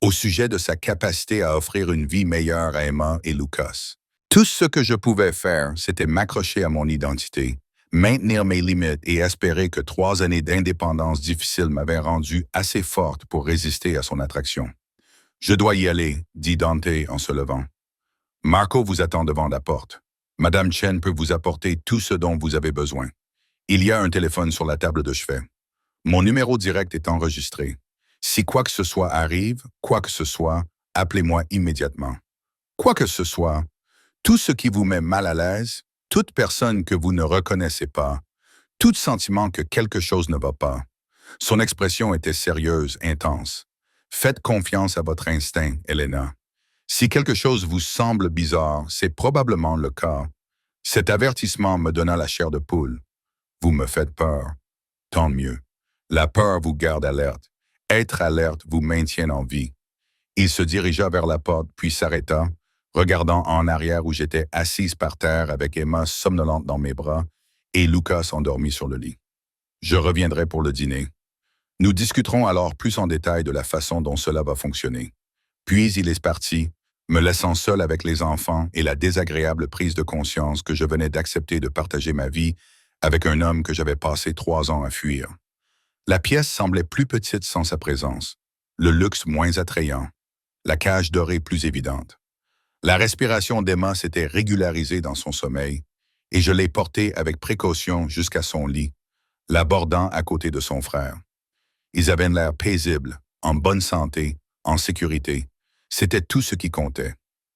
au sujet de sa capacité à offrir une vie meilleure à Emma et Lucas. Tout ce que je pouvais faire, c'était m'accrocher à mon identité, maintenir mes limites et espérer que 3 années d'indépendance difficile m'avaient rendu assez forte pour résister à son attraction. « Je dois y aller, » dit Dante en se levant. « Marco vous attend devant la porte. Madame Chen peut vous apporter tout ce dont vous avez besoin. Il y a un téléphone sur la table de chevet. Mon numéro direct est enregistré. Si quoi que ce soit arrive, quoi que ce soit, appelez-moi immédiatement. Quoi que ce soit, tout ce qui vous met mal à l'aise, toute personne que vous ne reconnaissez pas, tout sentiment que quelque chose ne va pas. » Son expression était sérieuse, intense. « Faites confiance à votre instinct, Elena. Si quelque chose vous semble bizarre, c'est probablement le cas. » Cet avertissement me donna la chair de poule. « Vous me faites peur. Tant mieux. La peur vous garde alerte. Être alerte vous maintient en vie. Il se dirigea vers la porte, puis s'arrêta, regardant en arrière où j'étais assise par terre avec Emma somnolente dans mes bras et Lucas endormi sur le lit. Je reviendrai pour le dîner. Nous discuterons alors plus en détail de la façon dont cela va fonctionner. Puis il est parti, me laissant seul avec les enfants et la désagréable prise de conscience que je venais d'accepter de partager ma vie avec un homme que j'avais passé 3 ans à fuir. La pièce semblait plus petite sans sa présence, le luxe moins attrayant, la cage dorée plus évidente. La respiration d'Emma s'était régularisée dans son sommeil et je l'ai portée avec précaution jusqu'à son lit, l'abordant à côté de son frère. Ils avaient l'air paisibles, en bonne santé, en sécurité. C'était tout ce qui comptait.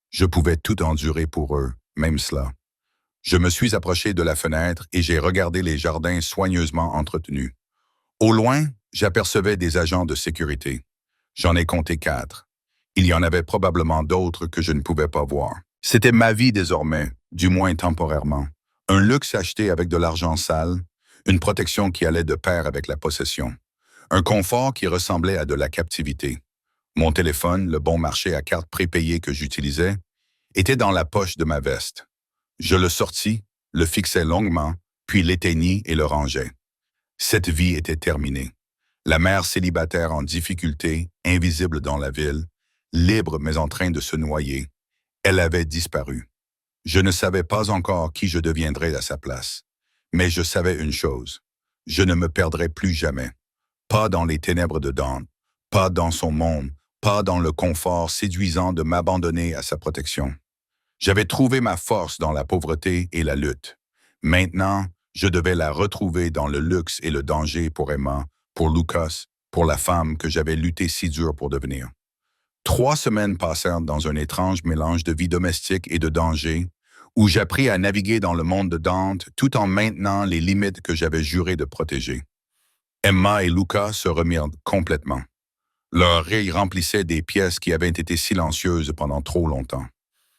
Je pouvais tout endurer pour eux, même cela. Je me suis approché de la fenêtre et j'ai regardé les jardins soigneusement entretenus. Au loin, j'apercevais des agents de sécurité. J'en ai compté 4. Il y en avait probablement d'autres que je ne pouvais pas voir. C'était ma vie désormais, du moins temporairement. Un luxe acheté avec de l'argent sale, une protection qui allait de pair avec la possession. Un confort qui ressemblait à de la captivité. Mon téléphone, le bon marché à carte prépayée que j'utilisais, était dans la poche de ma veste. Je le sortis, le fixai longuement, puis l'éteignis et le rangeai. Cette vie était terminée. La mère célibataire en difficulté, invisible dans la ville, libre mais en train de se noyer, elle avait disparu. Je ne savais pas encore qui je deviendrais à sa place. Mais je savais une chose. Je ne me perdrai plus jamais. Pas dans les ténèbres de Dawn, pas dans son monde, pas dans le confort séduisant de m'abandonner à sa protection. J'avais trouvé ma force dans la pauvreté et la lutte. Maintenant, je devais la retrouver dans le luxe et le danger pour Emma, pour Lucas, pour la femme que j'avais lutté si dur pour devenir. 3 semaines passèrent dans un étrange mélange de vie domestique et de danger, où j'appris à naviguer dans le monde de Dante tout en maintenant les limites que j'avais juré de protéger. Emma et Lucas se remirent complètement. Leur rire remplissait des pièces qui avaient été silencieuses pendant trop longtemps.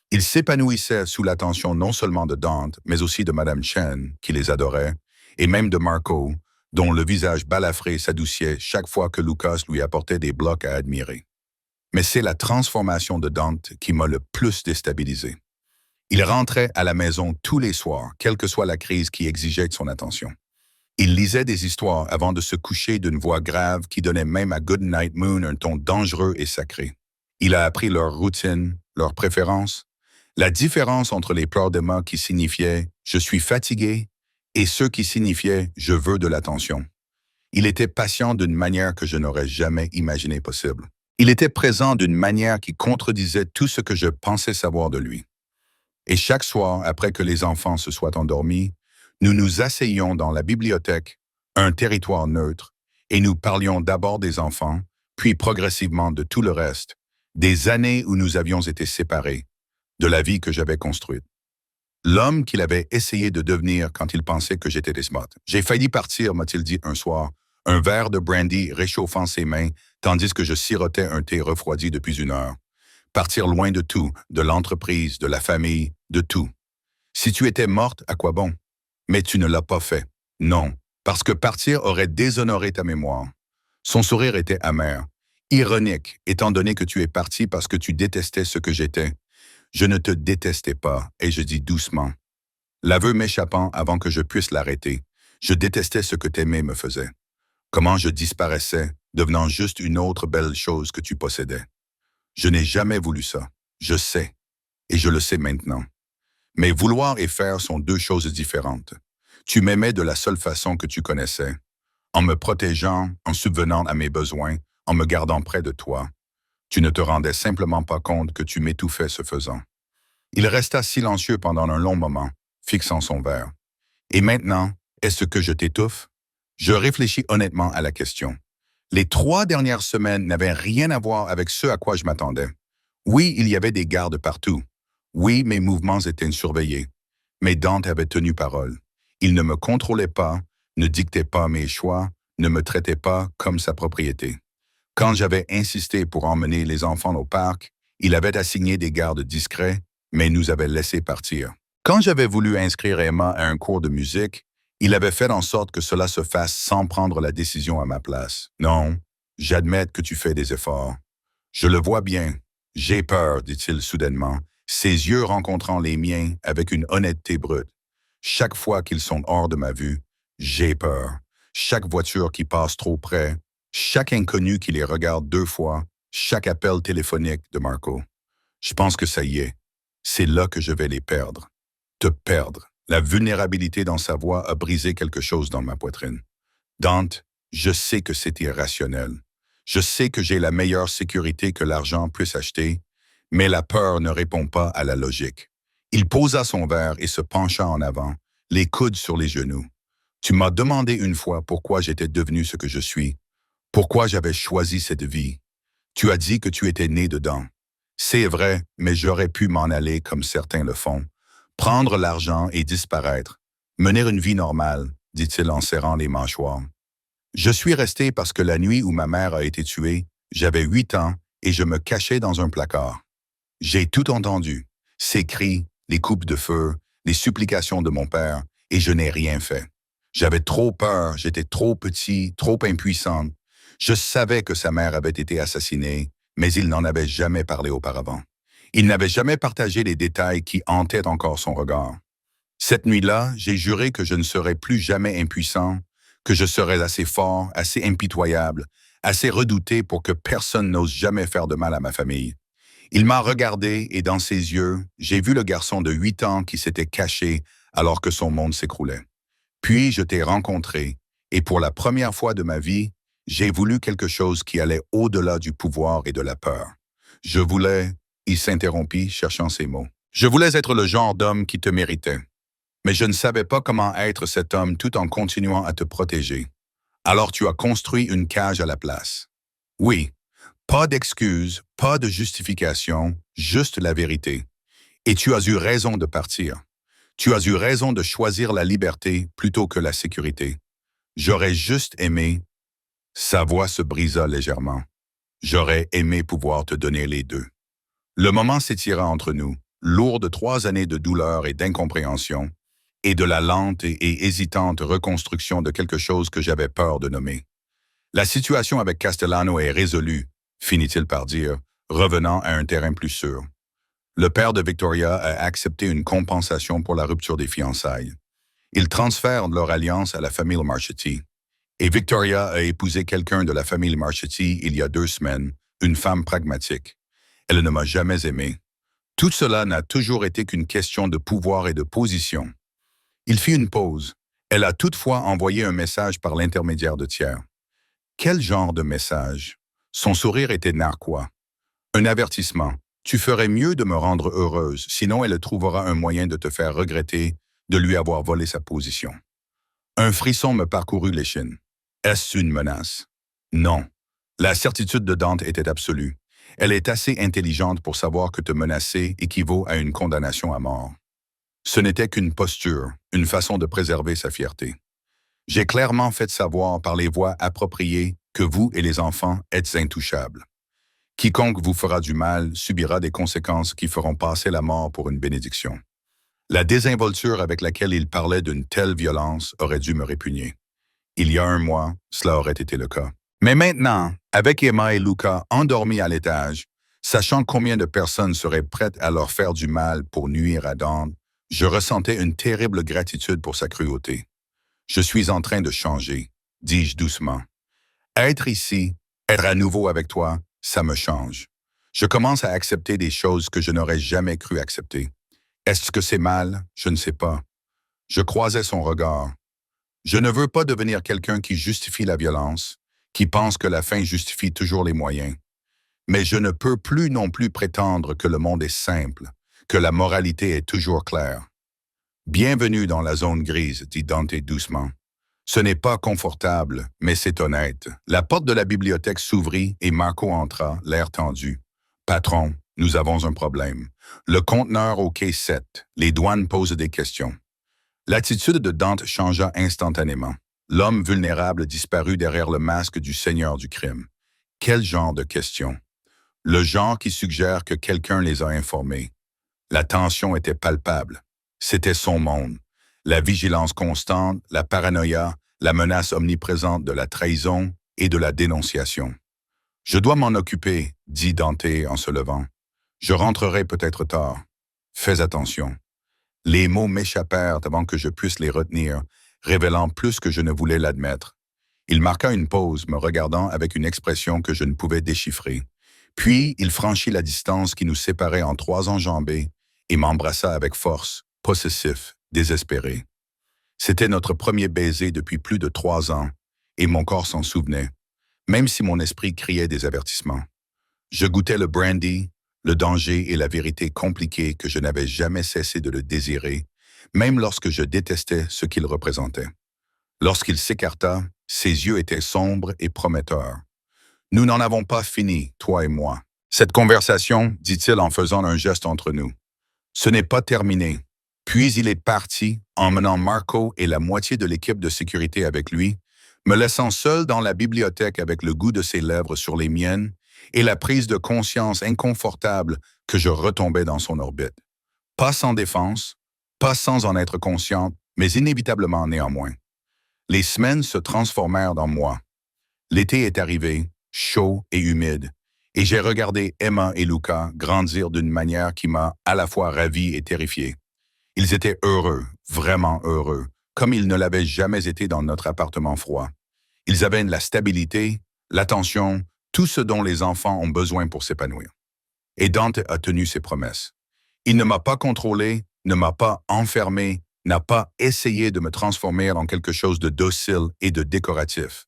Ils s'épanouissaient sous l'attention non seulement de Dante, mais aussi de Madame Chen, qui les adorait, et même de Marco, dont le visage balafré s'adouciait chaque fois que Lucas lui apportait des blocs à admirer. Mais c'est la transformation de Dante qui m'a le plus déstabilisé. Il rentrait à la maison tous les soirs, quelle que soit la crise qui exigeait son attention. Il lisait des histoires avant de se coucher d'une voix grave qui donnait même à Goodnight Moon un ton dangereux et sacré. Il a appris leur routine, leurs préférences, la différence entre les pleurs d'Emma qui signifiaient « je suis fatigué » et ceux qui signifiaient « je veux de l'attention ». Il était patient d'une manière que je n'aurais jamais imaginé possible. Il était présent d'une manière qui contredisait tout ce que je pensais savoir de lui. Et chaque soir, après que les enfants se soient endormis, nous nous asseyions dans la bibliothèque, un territoire neutre, et nous parlions d'abord des enfants, puis progressivement de tout le reste, des années où nous avions été séparés, de la vie que j'avais construite. L'homme qu'il avait essayé de devenir quand il pensait que j'étais Desmond. J'ai failli partir, m'a-t-il dit un soir, un verre de brandy réchauffant ses mains, tandis que je sirotais un thé refroidi depuis 1 heure. Partir loin de tout, de l'entreprise, de la famille, de tout. Si tu étais morte, à quoi bon? Mais tu ne l'as pas fait. Non, parce que partir aurait déshonoré ta mémoire. Son sourire était amer, ironique, étant donné que tu es parti parce que tu détestais ce que j'étais. Je ne te détestais pas, et je dis doucement. L'aveu m'échappant avant que je puisse l'arrêter, je détestais ce que t'aimais me faisait. Comment je disparaissais, devenant juste une autre belle chose que tu possédais. Je n'ai jamais voulu ça. Je sais. Et je le sais maintenant. Mais vouloir et faire sont 2 choses différentes. Tu m'aimais de la seule façon que tu connaissais. En me protégeant, en subvenant à mes besoins, en me gardant près de toi. Tu ne te rendais simplement pas compte que tu m'étouffais ce faisant. Il resta silencieux pendant un long moment, fixant son verre. Et maintenant, est-ce que je t'étouffe? Je réfléchis honnêtement à la question. Les 3 dernières semaines n'avaient rien à voir avec ce à quoi je m'attendais. Oui, il y avait des gardes partout. Oui, mes mouvements étaient surveillés. Mais Dante avait tenu parole. Il ne me contrôlait pas, ne dictait pas mes choix, ne me traitait pas comme sa propriété. Quand j'avais insisté pour emmener les enfants au parc, il avait assigné des gardes discrets, mais nous avait laissé partir. Quand j'avais voulu inscrire Emma à un cours de musique, il avait fait en sorte que cela se fasse sans prendre la décision à ma place. Non, J'admets que tu fais des efforts. Je le vois bien. J'ai peur, dit-il soudainement, ses yeux rencontrant les miens avec une honnêteté brute. Chaque fois qu'ils sont hors de ma vue, j'ai peur. Chaque voiture qui passe trop près, chaque inconnu qui les regarde 2 fois, chaque appel téléphonique de Marco. Je pense que ça y est. C'est là que je vais les perdre. Te perdre. La vulnérabilité dans sa voix a brisé quelque chose dans ma poitrine. Dante, je sais que c'est irrationnel. Je sais que j'ai la meilleure sécurité que l'argent puisse acheter, mais la peur ne répond pas à la logique. Il posa son verre et se pencha en avant, les coudes sur les genoux. Tu m'as demandé une fois pourquoi j'étais devenu ce que je suis, pourquoi j'avais choisi cette vie. Tu as dit que tu étais né dedans. C'est vrai, mais j'aurais pu m'en aller comme certains le font. Prendre l'argent et disparaître. Mener une vie normale, dit-il en serrant les mâchoires. Je suis resté parce que la nuit où ma mère a été tuée, j'avais 8 ans et je me cachais dans un placard. J'ai tout entendu. Ses cris, les coupes de feu, les supplications de mon père, et je n'ai rien fait. J'avais trop peur, j'étais trop petit, trop impuissant. Je savais que sa mère avait été assassinée, mais il n'en avait jamais parlé auparavant. Il n'avait jamais partagé les détails qui hantaient encore son regard. Cette nuit-là, j'ai juré que je ne serais plus jamais impuissant, que je serais assez fort, assez impitoyable, assez redouté pour que personne n'ose jamais faire de mal à ma famille. Il m'a regardé et dans ses yeux, j'ai vu le garçon de 8 ans qui s'était caché alors que son monde s'écroulait. Puis je t'ai rencontré et pour la première fois de ma vie, j'ai voulu quelque chose qui allait au-delà du pouvoir et de la peur. Je voulais, il s'interrompit, cherchant ses mots. Je voulais être le genre d'homme qui te méritait. Mais je ne savais pas comment être cet homme tout en continuant à te protéger. Alors tu as construit une cage à la place. Oui, pas d'excuses, pas de justification, juste la vérité. Et tu as eu raison de partir. Tu as eu raison de choisir la liberté plutôt que la sécurité. J'aurais juste aimé... Sa voix se brisa légèrement. J'aurais aimé pouvoir te donner les deux. Le moment s'étira entre nous, lourd de 3 années de douleur et d'incompréhension, et de la lente et hésitante reconstruction de quelque chose que j'avais peur de nommer. La situation avec Castellano est résolue, finit-il par dire, revenant à un terrain plus sûr. Le père de Victoria a accepté une compensation pour la rupture des fiançailles. Il transfère leur alliance à la famille Marchetti. Et Victoria a épousé quelqu'un de la famille Marchetti il y a 2 semaines, une femme pragmatique. Elle ne m'a jamais aimé. Tout cela n'a toujours été qu'une question de pouvoir et de position. Il fit une pause. Elle a toutefois envoyé un message par l'intermédiaire de tiers. Quel genre de message? Son sourire était narquois. Un avertissement. Tu ferais mieux de me rendre heureuse, sinon elle trouvera un moyen de te faire regretter de lui avoir volé sa position. Un frisson me parcourut l'échine. Est-ce une menace? Non. La certitude de Dante était absolue. Elle est assez intelligente pour savoir que te menacer équivaut à une condamnation à mort. Ce n'était qu'une posture, une façon de préserver sa fierté. J'ai clairement fait savoir par les voies appropriées que vous et les enfants êtes intouchables. Quiconque vous fera du mal subira des conséquences qui feront passer la mort pour une bénédiction. La désinvolture avec laquelle il parlait d'une telle violence aurait dû me répugner. Il y a 1 mois, cela aurait été le cas. Mais maintenant, avec Emma et Luca endormis à l'étage, sachant combien de personnes seraient prêtes à leur faire du mal pour nuire à Dante, je ressentais une terrible gratitude pour sa cruauté. Je suis en train de changer, dis-je doucement. Être ici, être à nouveau avec toi, ça me change. Je commence à accepter des choses que je n'aurais jamais cru accepter. Est-ce que c'est mal? Je ne sais pas. Je croisais son regard. Je ne veux pas devenir quelqu'un qui justifie la violence, qui pense que la fin justifie toujours les moyens. Mais je ne peux plus non plus prétendre que le monde est simple, que la moralité est toujours claire. Bienvenue dans la zone grise, dit Dante doucement. Ce n'est pas confortable, mais c'est honnête. La porte de la bibliothèque s'ouvrit et Marco entra, l'air tendu. Patron, nous avons un problème. Le conteneur au quai 7. Les douanes posent des questions. L'attitude de Dante changea instantanément. L'homme vulnérable disparut derrière le masque du seigneur du crime. Quel genre de questions? Le genre qui suggère que quelqu'un les a informés. La tension était palpable. C'était son monde. La vigilance constante, la paranoïa, la menace omniprésente de la trahison et de la dénonciation. Je dois m'en occuper, dit Dante en se levant. Je rentrerai peut-être tard. Fais attention. Les mots m'échappèrent avant que je puisse les retenir, révélant plus que je ne voulais l'admettre. Il marqua une pause, me regardant avec une expression que je ne pouvais déchiffrer. Puis, il franchit la distance qui nous séparait en 3 enjambées et m'embrassa avec force, possessif, désespéré. C'était notre premier baiser depuis plus de 3 ans, et mon corps s'en souvenait, même si mon esprit criait des avertissements. Je goûtais le brandy, le danger et la vérité compliquée que je n'avais jamais cessé de le désirer, même lorsque je détestais ce qu'il représentait. Lorsqu'il s'écarta, ses yeux étaient sombres et prometteurs. Nous n'en avons pas fini, toi et moi. Cette conversation, dit-il en faisant un geste entre nous. Ce n'est pas terminé. Puis il est parti, emmenant Marco et la moitié de l'équipe de sécurité avec lui, me laissant seul dans la bibliothèque avec le goût de ses lèvres sur les miennes et la prise de conscience inconfortable que je retombais dans son orbite. Pas sans défense, pas sans en être consciente, mais inévitablement néanmoins. Les semaines se transformèrent dans mois. L'été est arrivé, chaud et humide, et j'ai regardé Emma et Luca grandir d'une manière qui m'a à la fois ravi et terrifié. Ils étaient heureux, vraiment heureux, comme ils ne l'avaient jamais été dans notre appartement froid. Ils avaient la stabilité, l'attention, tout ce dont les enfants ont besoin pour s'épanouir. Et Dante a tenu ses promesses. Il ne m'a pas contrôlé, ne m'a pas enfermé, n'a pas essayé de me transformer en quelque chose de docile et de décoratif.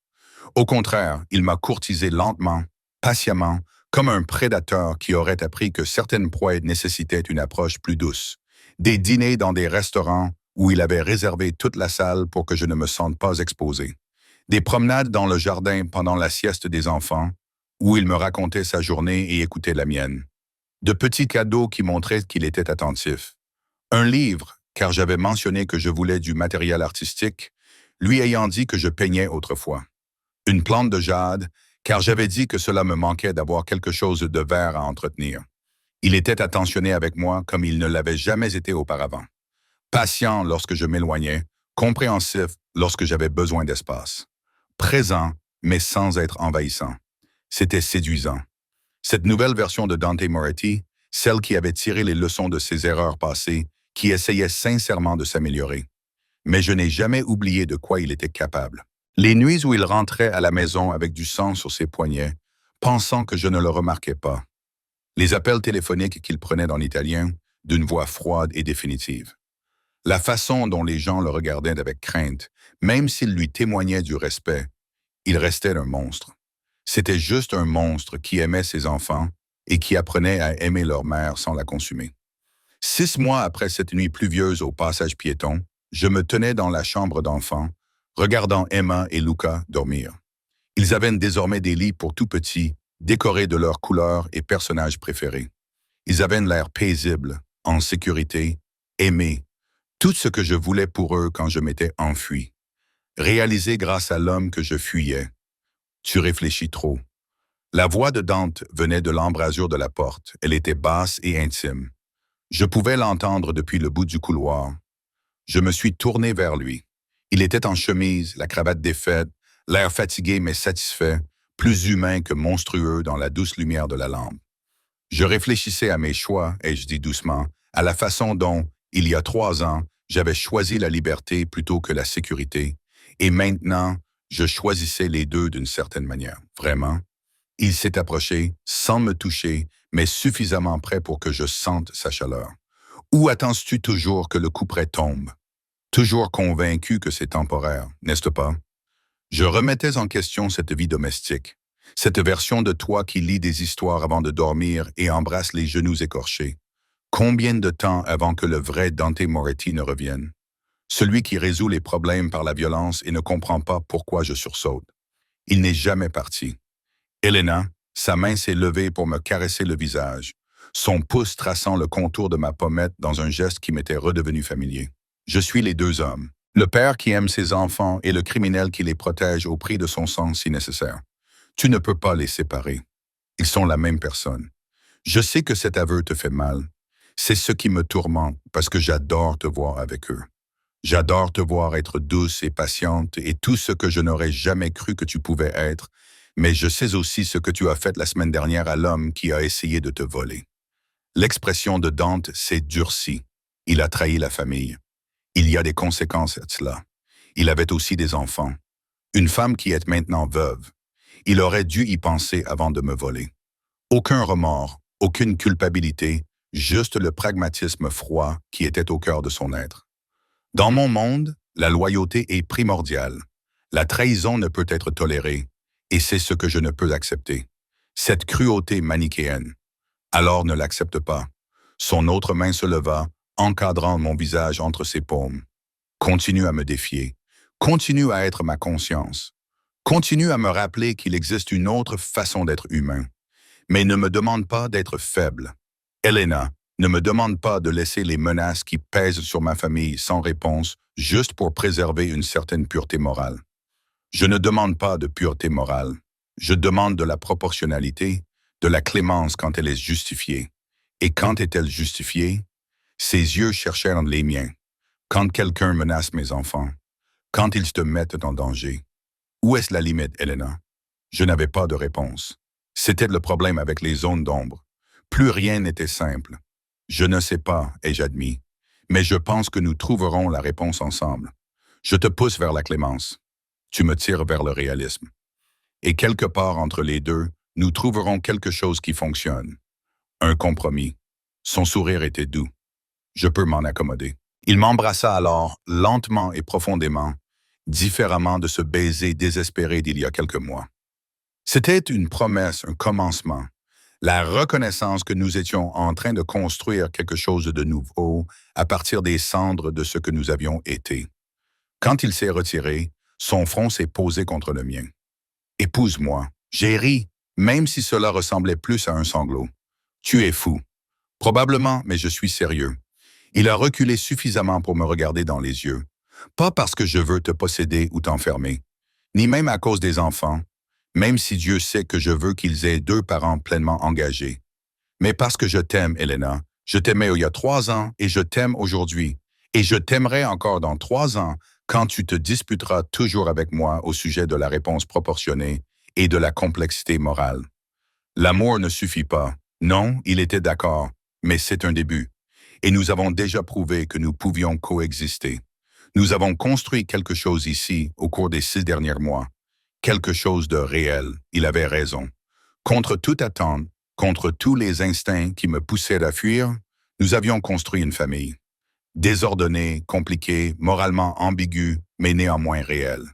Au contraire, il m'a courtisé lentement, patiemment, comme un prédateur qui aurait appris que certaines proies nécessitaient une approche plus douce. Des dîners dans des restaurants où il avait réservé toute la salle pour que je ne me sente pas exposé. Des promenades dans le jardin pendant la sieste des enfants, où il me racontait sa journée et écoutait la mienne. De petits cadeaux qui montraient qu'il était attentif. Un livre, car j'avais mentionné que je voulais du matériel artistique, lui ayant dit que je peignais autrefois. Une plante de jade, car j'avais dit que cela me manquait d'avoir quelque chose de vert à entretenir. Il était attentionné avec moi comme il ne l'avait jamais été auparavant. Patient lorsque je m'éloignais, compréhensif lorsque j'avais besoin d'espace. Présent, mais sans être envahissant. C'était séduisant. Cette nouvelle version de Dante Moretti, celle qui avait tiré les leçons de ses erreurs passées, qui essayait sincèrement de s'améliorer. Mais je n'ai jamais oublié de quoi il était capable. Les nuits où il rentrait à la maison avec du sang sur ses poignets, pensant que je ne le remarquais pas. Les appels téléphoniques qu'il prenait en italien, d'une voix froide et définitive. La façon dont les gens le regardaient avec crainte, même s'il lui témoignait du respect, il restait un monstre. C'était juste un monstre qui aimait ses enfants et qui apprenait à aimer leur mère sans la consumer. 6 mois après cette nuit pluvieuse au passage piéton, je me tenais dans la chambre d'enfant, regardant Emma et Luca dormir. Ils avaient désormais des lits pour tout petits, décorés de leurs couleurs et personnages préférés. Ils avaient l'air paisibles, en sécurité, aimés, tout ce que je voulais pour eux quand je m'étais enfui. Réalisé grâce à l'homme que je fuyais. Tu réfléchis trop. La voix de Dante venait de l'embrasure de la porte. Elle était basse et intime. Je pouvais l'entendre depuis le bout du couloir. Je me suis tourné vers lui. Il était en chemise, la cravate défaite, l'air fatigué mais satisfait, plus humain que monstrueux dans la douce lumière de la lampe. Je réfléchissais à mes choix, ai-je dit doucement, à la façon dont, il y a 3 ans, j'avais choisi la liberté plutôt que la sécurité, et maintenant, je choisissais les deux d'une certaine manière. Vraiment? Il s'est approché, sans me toucher, mais suffisamment près pour que je sente sa chaleur. Où attends-tu toujours que le couperet tombe? Toujours convaincu que c'est temporaire, n'est-ce pas? Je remettais en question cette vie domestique, cette version de toi qui lit des histoires avant de dormir et embrasse les genoux écorchés. Combien de temps avant que le vrai Dante Moretti ne revienne? Celui qui résout les problèmes par la violence et ne comprend pas pourquoi je sursaute. Il n'est jamais parti. Elena, sa main s'est levée pour me caresser le visage, son pouce traçant le contour de ma pommette dans un geste qui m'était redevenu familier. Je suis les 2 hommes, le père qui aime ses enfants et le criminel qui les protège au prix de son sang si nécessaire. Tu ne peux pas les séparer. Ils sont la même personne. Je sais que cet aveu te fait mal. C'est ce qui me tourmente parce que j'adore te voir avec eux. J'adore te voir être douce et patiente et tout ce que je n'aurais jamais cru que tu pouvais être, Mais je sais aussi ce que tu as fait la semaine dernière à l'homme qui a essayé de te voler. L'expression de Dante s'est durcie. Il a trahi la famille. Il y a des conséquences à cela. Il avait aussi des enfants. Une femme qui est maintenant veuve. Il aurait dû y penser avant de me voler. Aucun remords, aucune culpabilité, juste le pragmatisme froid qui était au cœur de son être. Dans mon monde, la loyauté est primordiale. La trahison ne peut être tolérée, et c'est ce que je ne peux accepter. Cette cruauté manichéenne. Alors ne l'accepte pas. Son autre main se leva, encadrant mon visage entre ses paumes. Continue à me défier. Continue à être ma conscience. Continue à me rappeler qu'il existe une autre façon d'être humain. Mais ne me demande pas d'être faible. Elena, ne me demande pas de laisser les menaces qui pèsent sur ma famille sans réponse juste pour préserver une certaine pureté morale. Je ne demande pas de pureté morale. Je demande de la proportionnalité, de la clémence quand elle est justifiée. Et quand est-elle justifiée? Ses yeux cherchèrent les miens. Quand quelqu'un menace mes enfants, quand ils se mettent en danger. Où est la limite, Elena? Je n'avais pas de réponse. C'était le problème avec les zones d'ombre. Plus rien n'était simple. Je ne sais pas, ai-je admis, mais je pense que nous trouverons la réponse ensemble. Je te pousse vers la clémence. Tu me tires vers le réalisme. Et quelque part entre les deux, nous trouverons quelque chose qui fonctionne. Un compromis. Son sourire était doux. Je peux m'en accommoder. Il m'embrassa alors, lentement et profondément, différemment de ce baiser désespéré d'il y a quelques mois. C'était une promesse, un commencement, la reconnaissance que nous étions en train de construire quelque chose de nouveau à partir des cendres de ce que nous avions été. Quand il s'est retiré, son front s'est posé contre le mien. « Épouse-moi. » J'ai ri, même si cela ressemblait plus à un sanglot. « Tu es fou. » Probablement, mais je suis sérieux. Il a reculé suffisamment pour me regarder dans les yeux. Pas parce que je veux te posséder ou t'enfermer, ni même à cause des enfants, même si Dieu sait que je veux qu'ils aient 2 parents pleinement engagés. Mais parce que je t'aime, Elena. Je t'aimais il y a 3 ans et je t'aime aujourd'hui. Et je t'aimerai encore dans 3 ans quand tu te disputeras toujours avec moi au sujet de la réponse proportionnée et de la complexité morale. L'amour ne suffit pas. Non, il était d'accord, mais c'est un début. Et nous avons déjà prouvé que nous pouvions coexister. Nous avons construit quelque chose ici au cours des 6 derniers mois. Quelque chose de réel, il avait raison. Contre toute attente, contre tous les instincts qui me poussaient à fuir, nous avions construit une famille. Désordonnée, compliquée, moralement ambiguë, mais néanmoins réelle.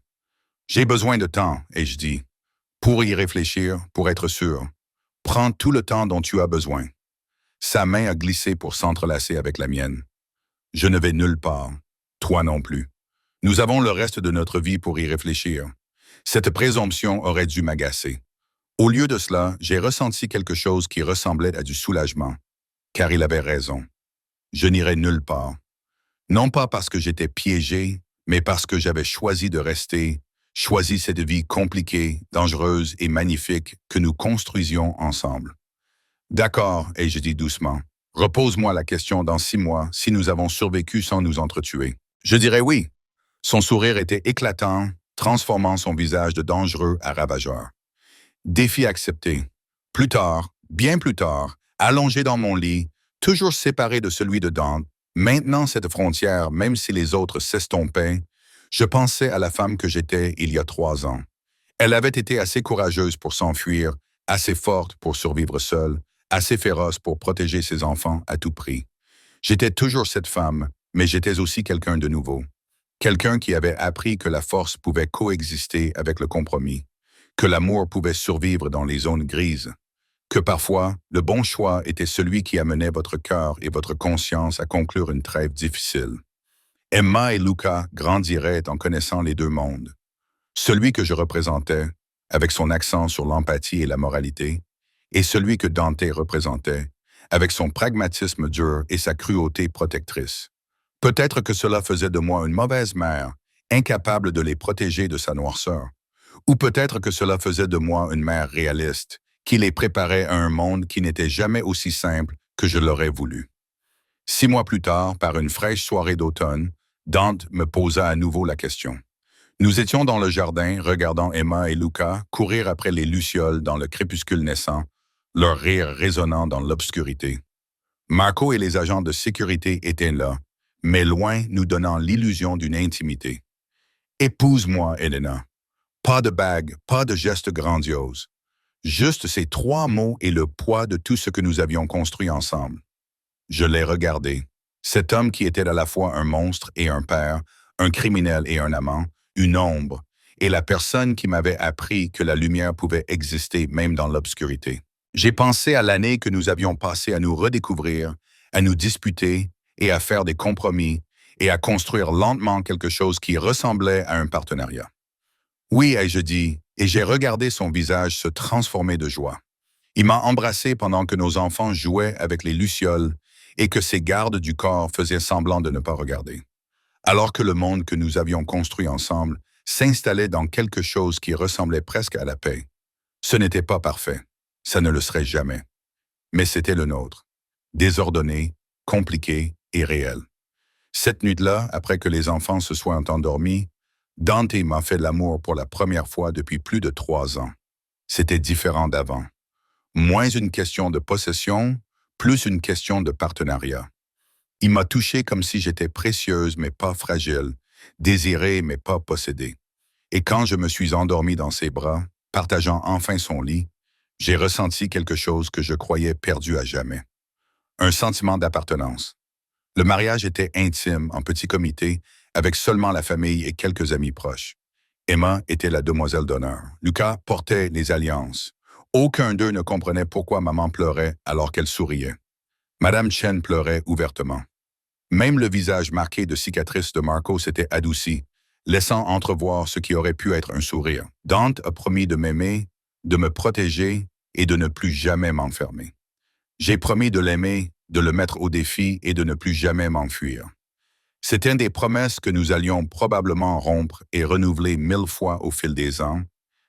J'ai besoin de temps, ai-je dit, pour y réfléchir, pour être sûr. Prends tout le temps dont tu as besoin. Sa main a glissé pour s'entrelacer avec la mienne. Je ne vais nulle part, toi non plus. Nous avons le reste de notre vie pour y réfléchir. Cette présomption aurait dû m'agacer. Au lieu de cela, j'ai ressenti quelque chose qui ressemblait à du soulagement, car il avait raison. Je n'irai nulle part. Non pas parce que j'étais piégé, mais parce que j'avais choisi de rester, choisi cette vie compliquée, dangereuse et magnifique que nous construisions ensemble. D'accord, ai-je dit doucement. Repose-moi la question dans 6 mois si nous avons survécu sans nous entretuer. Je dirais oui. Son sourire était éclatant, transformant son visage de dangereux à ravageur. Défi accepté. Plus tard, bien plus tard, allongé dans mon lit, toujours séparé de celui de Dante, maintenant cette frontière, même si les autres s'estompaient, je pensais à la femme que j'étais il y a 3 ans. Elle avait été assez courageuse pour s'enfuir, assez forte pour survivre seule, assez féroce pour protéger ses enfants à tout prix. J'étais toujours cette femme, mais j'étais aussi quelqu'un de nouveau. Quelqu'un qui avait appris que la force pouvait coexister avec le compromis, que l'amour pouvait survivre dans les zones grises, que parfois, le bon choix était celui qui amenait votre cœur et votre conscience à conclure une trêve difficile. Emma et Luca grandiraient en connaissant les 2 mondes. Celui que je représentais, avec son accent sur l'empathie et la moralité, et celui que Dante représentait, avec son pragmatisme dur et sa cruauté protectrice. Peut-être que cela faisait de moi une mauvaise mère, incapable de les protéger de sa noirceur. Ou peut-être que cela faisait de moi une mère réaliste, qui les préparait à un monde qui n'était jamais aussi simple que je l'aurais voulu. 6 mois plus tard, par une fraîche soirée d'automne, Dante me posa à nouveau la question. Nous étions dans le jardin, regardant Emma et Luca courir après les lucioles dans le crépuscule naissant, leur rire résonnant dans l'obscurité. Marco et les agents de sécurité étaient là, mais loin, nous donnant l'illusion d'une intimité. Épouse-moi, Elena. Pas de bague, pas de geste grandiose. Juste ces trois mots et le poids de tout ce que nous avions construit ensemble. Je l'ai regardé. Cet homme qui était à la fois un monstre et un père, un criminel et un amant, une ombre, et la personne qui m'avait appris que la lumière pouvait exister même dans l'obscurité. J'ai pensé à l'année que nous avions passée à nous redécouvrir, à nous disputer et à faire des compromis et à construire lentement quelque chose qui ressemblait à un partenariat. Oui, ai-je dit, et j'ai regardé son visage se transformer de joie. Il m'a embrassé pendant que nos enfants jouaient avec les lucioles et que ses gardes du corps faisaient semblant de ne pas regarder. Alors que le monde que nous avions construit ensemble s'installait dans quelque chose qui ressemblait presque à la paix. Ce n'était pas parfait, ça ne le serait jamais. Mais c'était le nôtre, désordonné, compliqué et réel. Cette nuit-là, après que les enfants se soient endormis, Dante m'a fait l'amour pour la première fois depuis plus de 3 ans. C'était différent d'avant. Moins une question de possession, plus une question de partenariat. Il m'a touché comme si j'étais précieuse mais pas fragile, désirée mais pas possédée. Et quand je me suis endormi dans ses bras, partageant enfin son lit, j'ai ressenti quelque chose que je croyais perdu à jamais. Un sentiment d'appartenance. Le mariage était intime, en petit comité, avec seulement la famille et quelques amis proches. Emma était la demoiselle d'honneur. Lucas portait les alliances. Aucun d'eux ne comprenait pourquoi maman pleurait alors qu'elle souriait. Madame Chen pleurait ouvertement. Même le visage marqué de cicatrices de Marco s'était adouci, laissant entrevoir ce qui aurait pu être un sourire. Dante a promis de m'aimer, de me protéger et de ne plus jamais m'enfermer. J'ai promis de l'aimer, de le mettre au défi et de ne plus jamais m'enfuir. C'était une des promesses que nous allions probablement rompre et renouveler 1000 fois au fil des ans,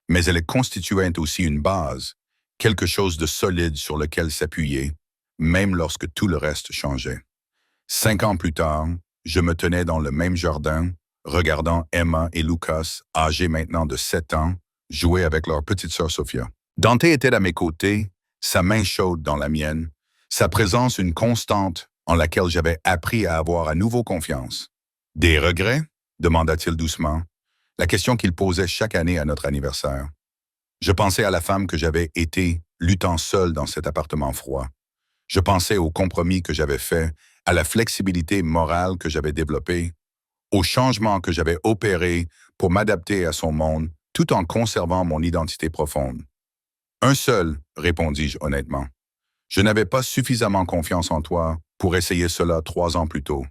mais elle constituait aussi une base, quelque chose de solide sur lequel s'appuyer, même lorsque tout le reste changeait. 5 ans plus tard, je me tenais dans le même jardin, regardant Emma et Lucas, âgés maintenant de 7 ans, jouer avec leur petite sœur Sophia. Dante était à mes côtés, sa main chaude dans la mienne, sa présence une constante en laquelle j'avais appris à avoir à nouveau confiance. « Des regrets ?» demanda-t-il doucement, la question qu'il posait chaque année à notre anniversaire. Je pensais à la femme que j'avais été, luttant seule dans cet appartement froid. Je pensais aux compromis que j'avais faits, à la flexibilité morale que j'avais développée, aux changements que j'avais opérés pour m'adapter à son monde tout en conservant mon identité profonde. Un seul, répondis-je honnêtement. Je n'avais pas suffisamment confiance en toi pour essayer cela 3 ans plus tôt,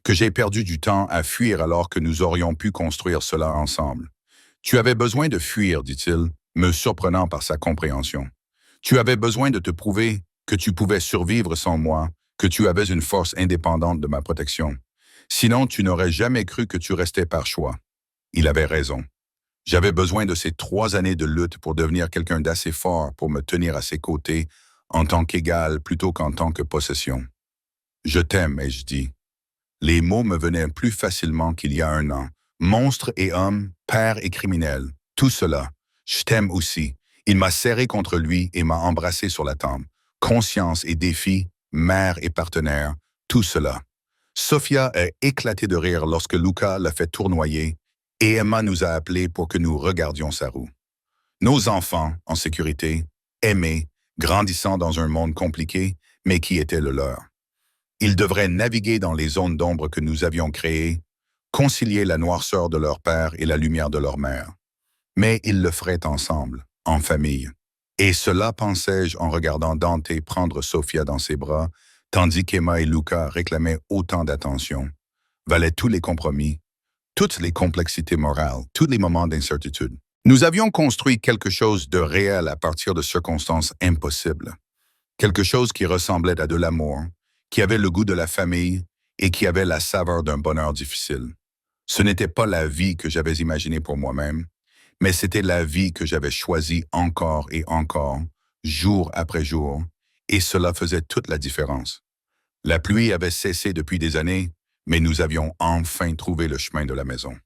que j'ai perdu du temps à fuir alors que nous aurions pu construire cela ensemble. Tu avais besoin de fuir, dit-il, me surprenant par sa compréhension. Tu avais besoin de te prouver que tu pouvais survivre sans moi, que tu avais une force indépendante de ma protection. Sinon, tu n'aurais jamais cru que tu restais par choix. Il avait raison. J'avais besoin de ces 3 années de lutte pour devenir quelqu'un d'assez fort pour me tenir à ses côtés en tant qu'égal plutôt qu'en tant que possession. Je t'aime, ai-je dit. Les mots me venaient plus facilement qu'il y a 1 an. Monstre et homme, père et criminel, tout cela. Je t'aime aussi. Il m'a serré contre lui et m'a embrassé sur la tempe. Conscience et défi, mère et partenaire, tout cela. Sophia a éclaté de rire lorsque Luca l'a fait tournoyer et Emma nous a appelés pour que nous regardions sa roue. Nos enfants, en sécurité, aimés, grandissant dans un monde compliqué, mais qui était le leur. Ils devraient naviguer dans les zones d'ombre que nous avions créées, concilier la noirceur de leur père et la lumière de leur mère. Mais ils le feraient ensemble, en famille. Et cela pensais-je en regardant Dante prendre Sophia dans ses bras, tandis qu'Emma et Luca réclamaient autant d'attention, valaient tous les compromis, toutes les complexités morales, tous les moments d'incertitude. Nous avions construit quelque chose de réel à partir de circonstances impossibles. Quelque chose qui ressemblait à de l'amour, qui avait le goût de la famille et qui avait la saveur d'un bonheur difficile. Ce n'était pas la vie que j'avais imaginée pour moi-même, mais c'était la vie que j'avais choisie encore et encore, jour après jour, et cela faisait toute la différence. La pluie avait cessé depuis des années, mais nous avions enfin trouvé le chemin de la maison.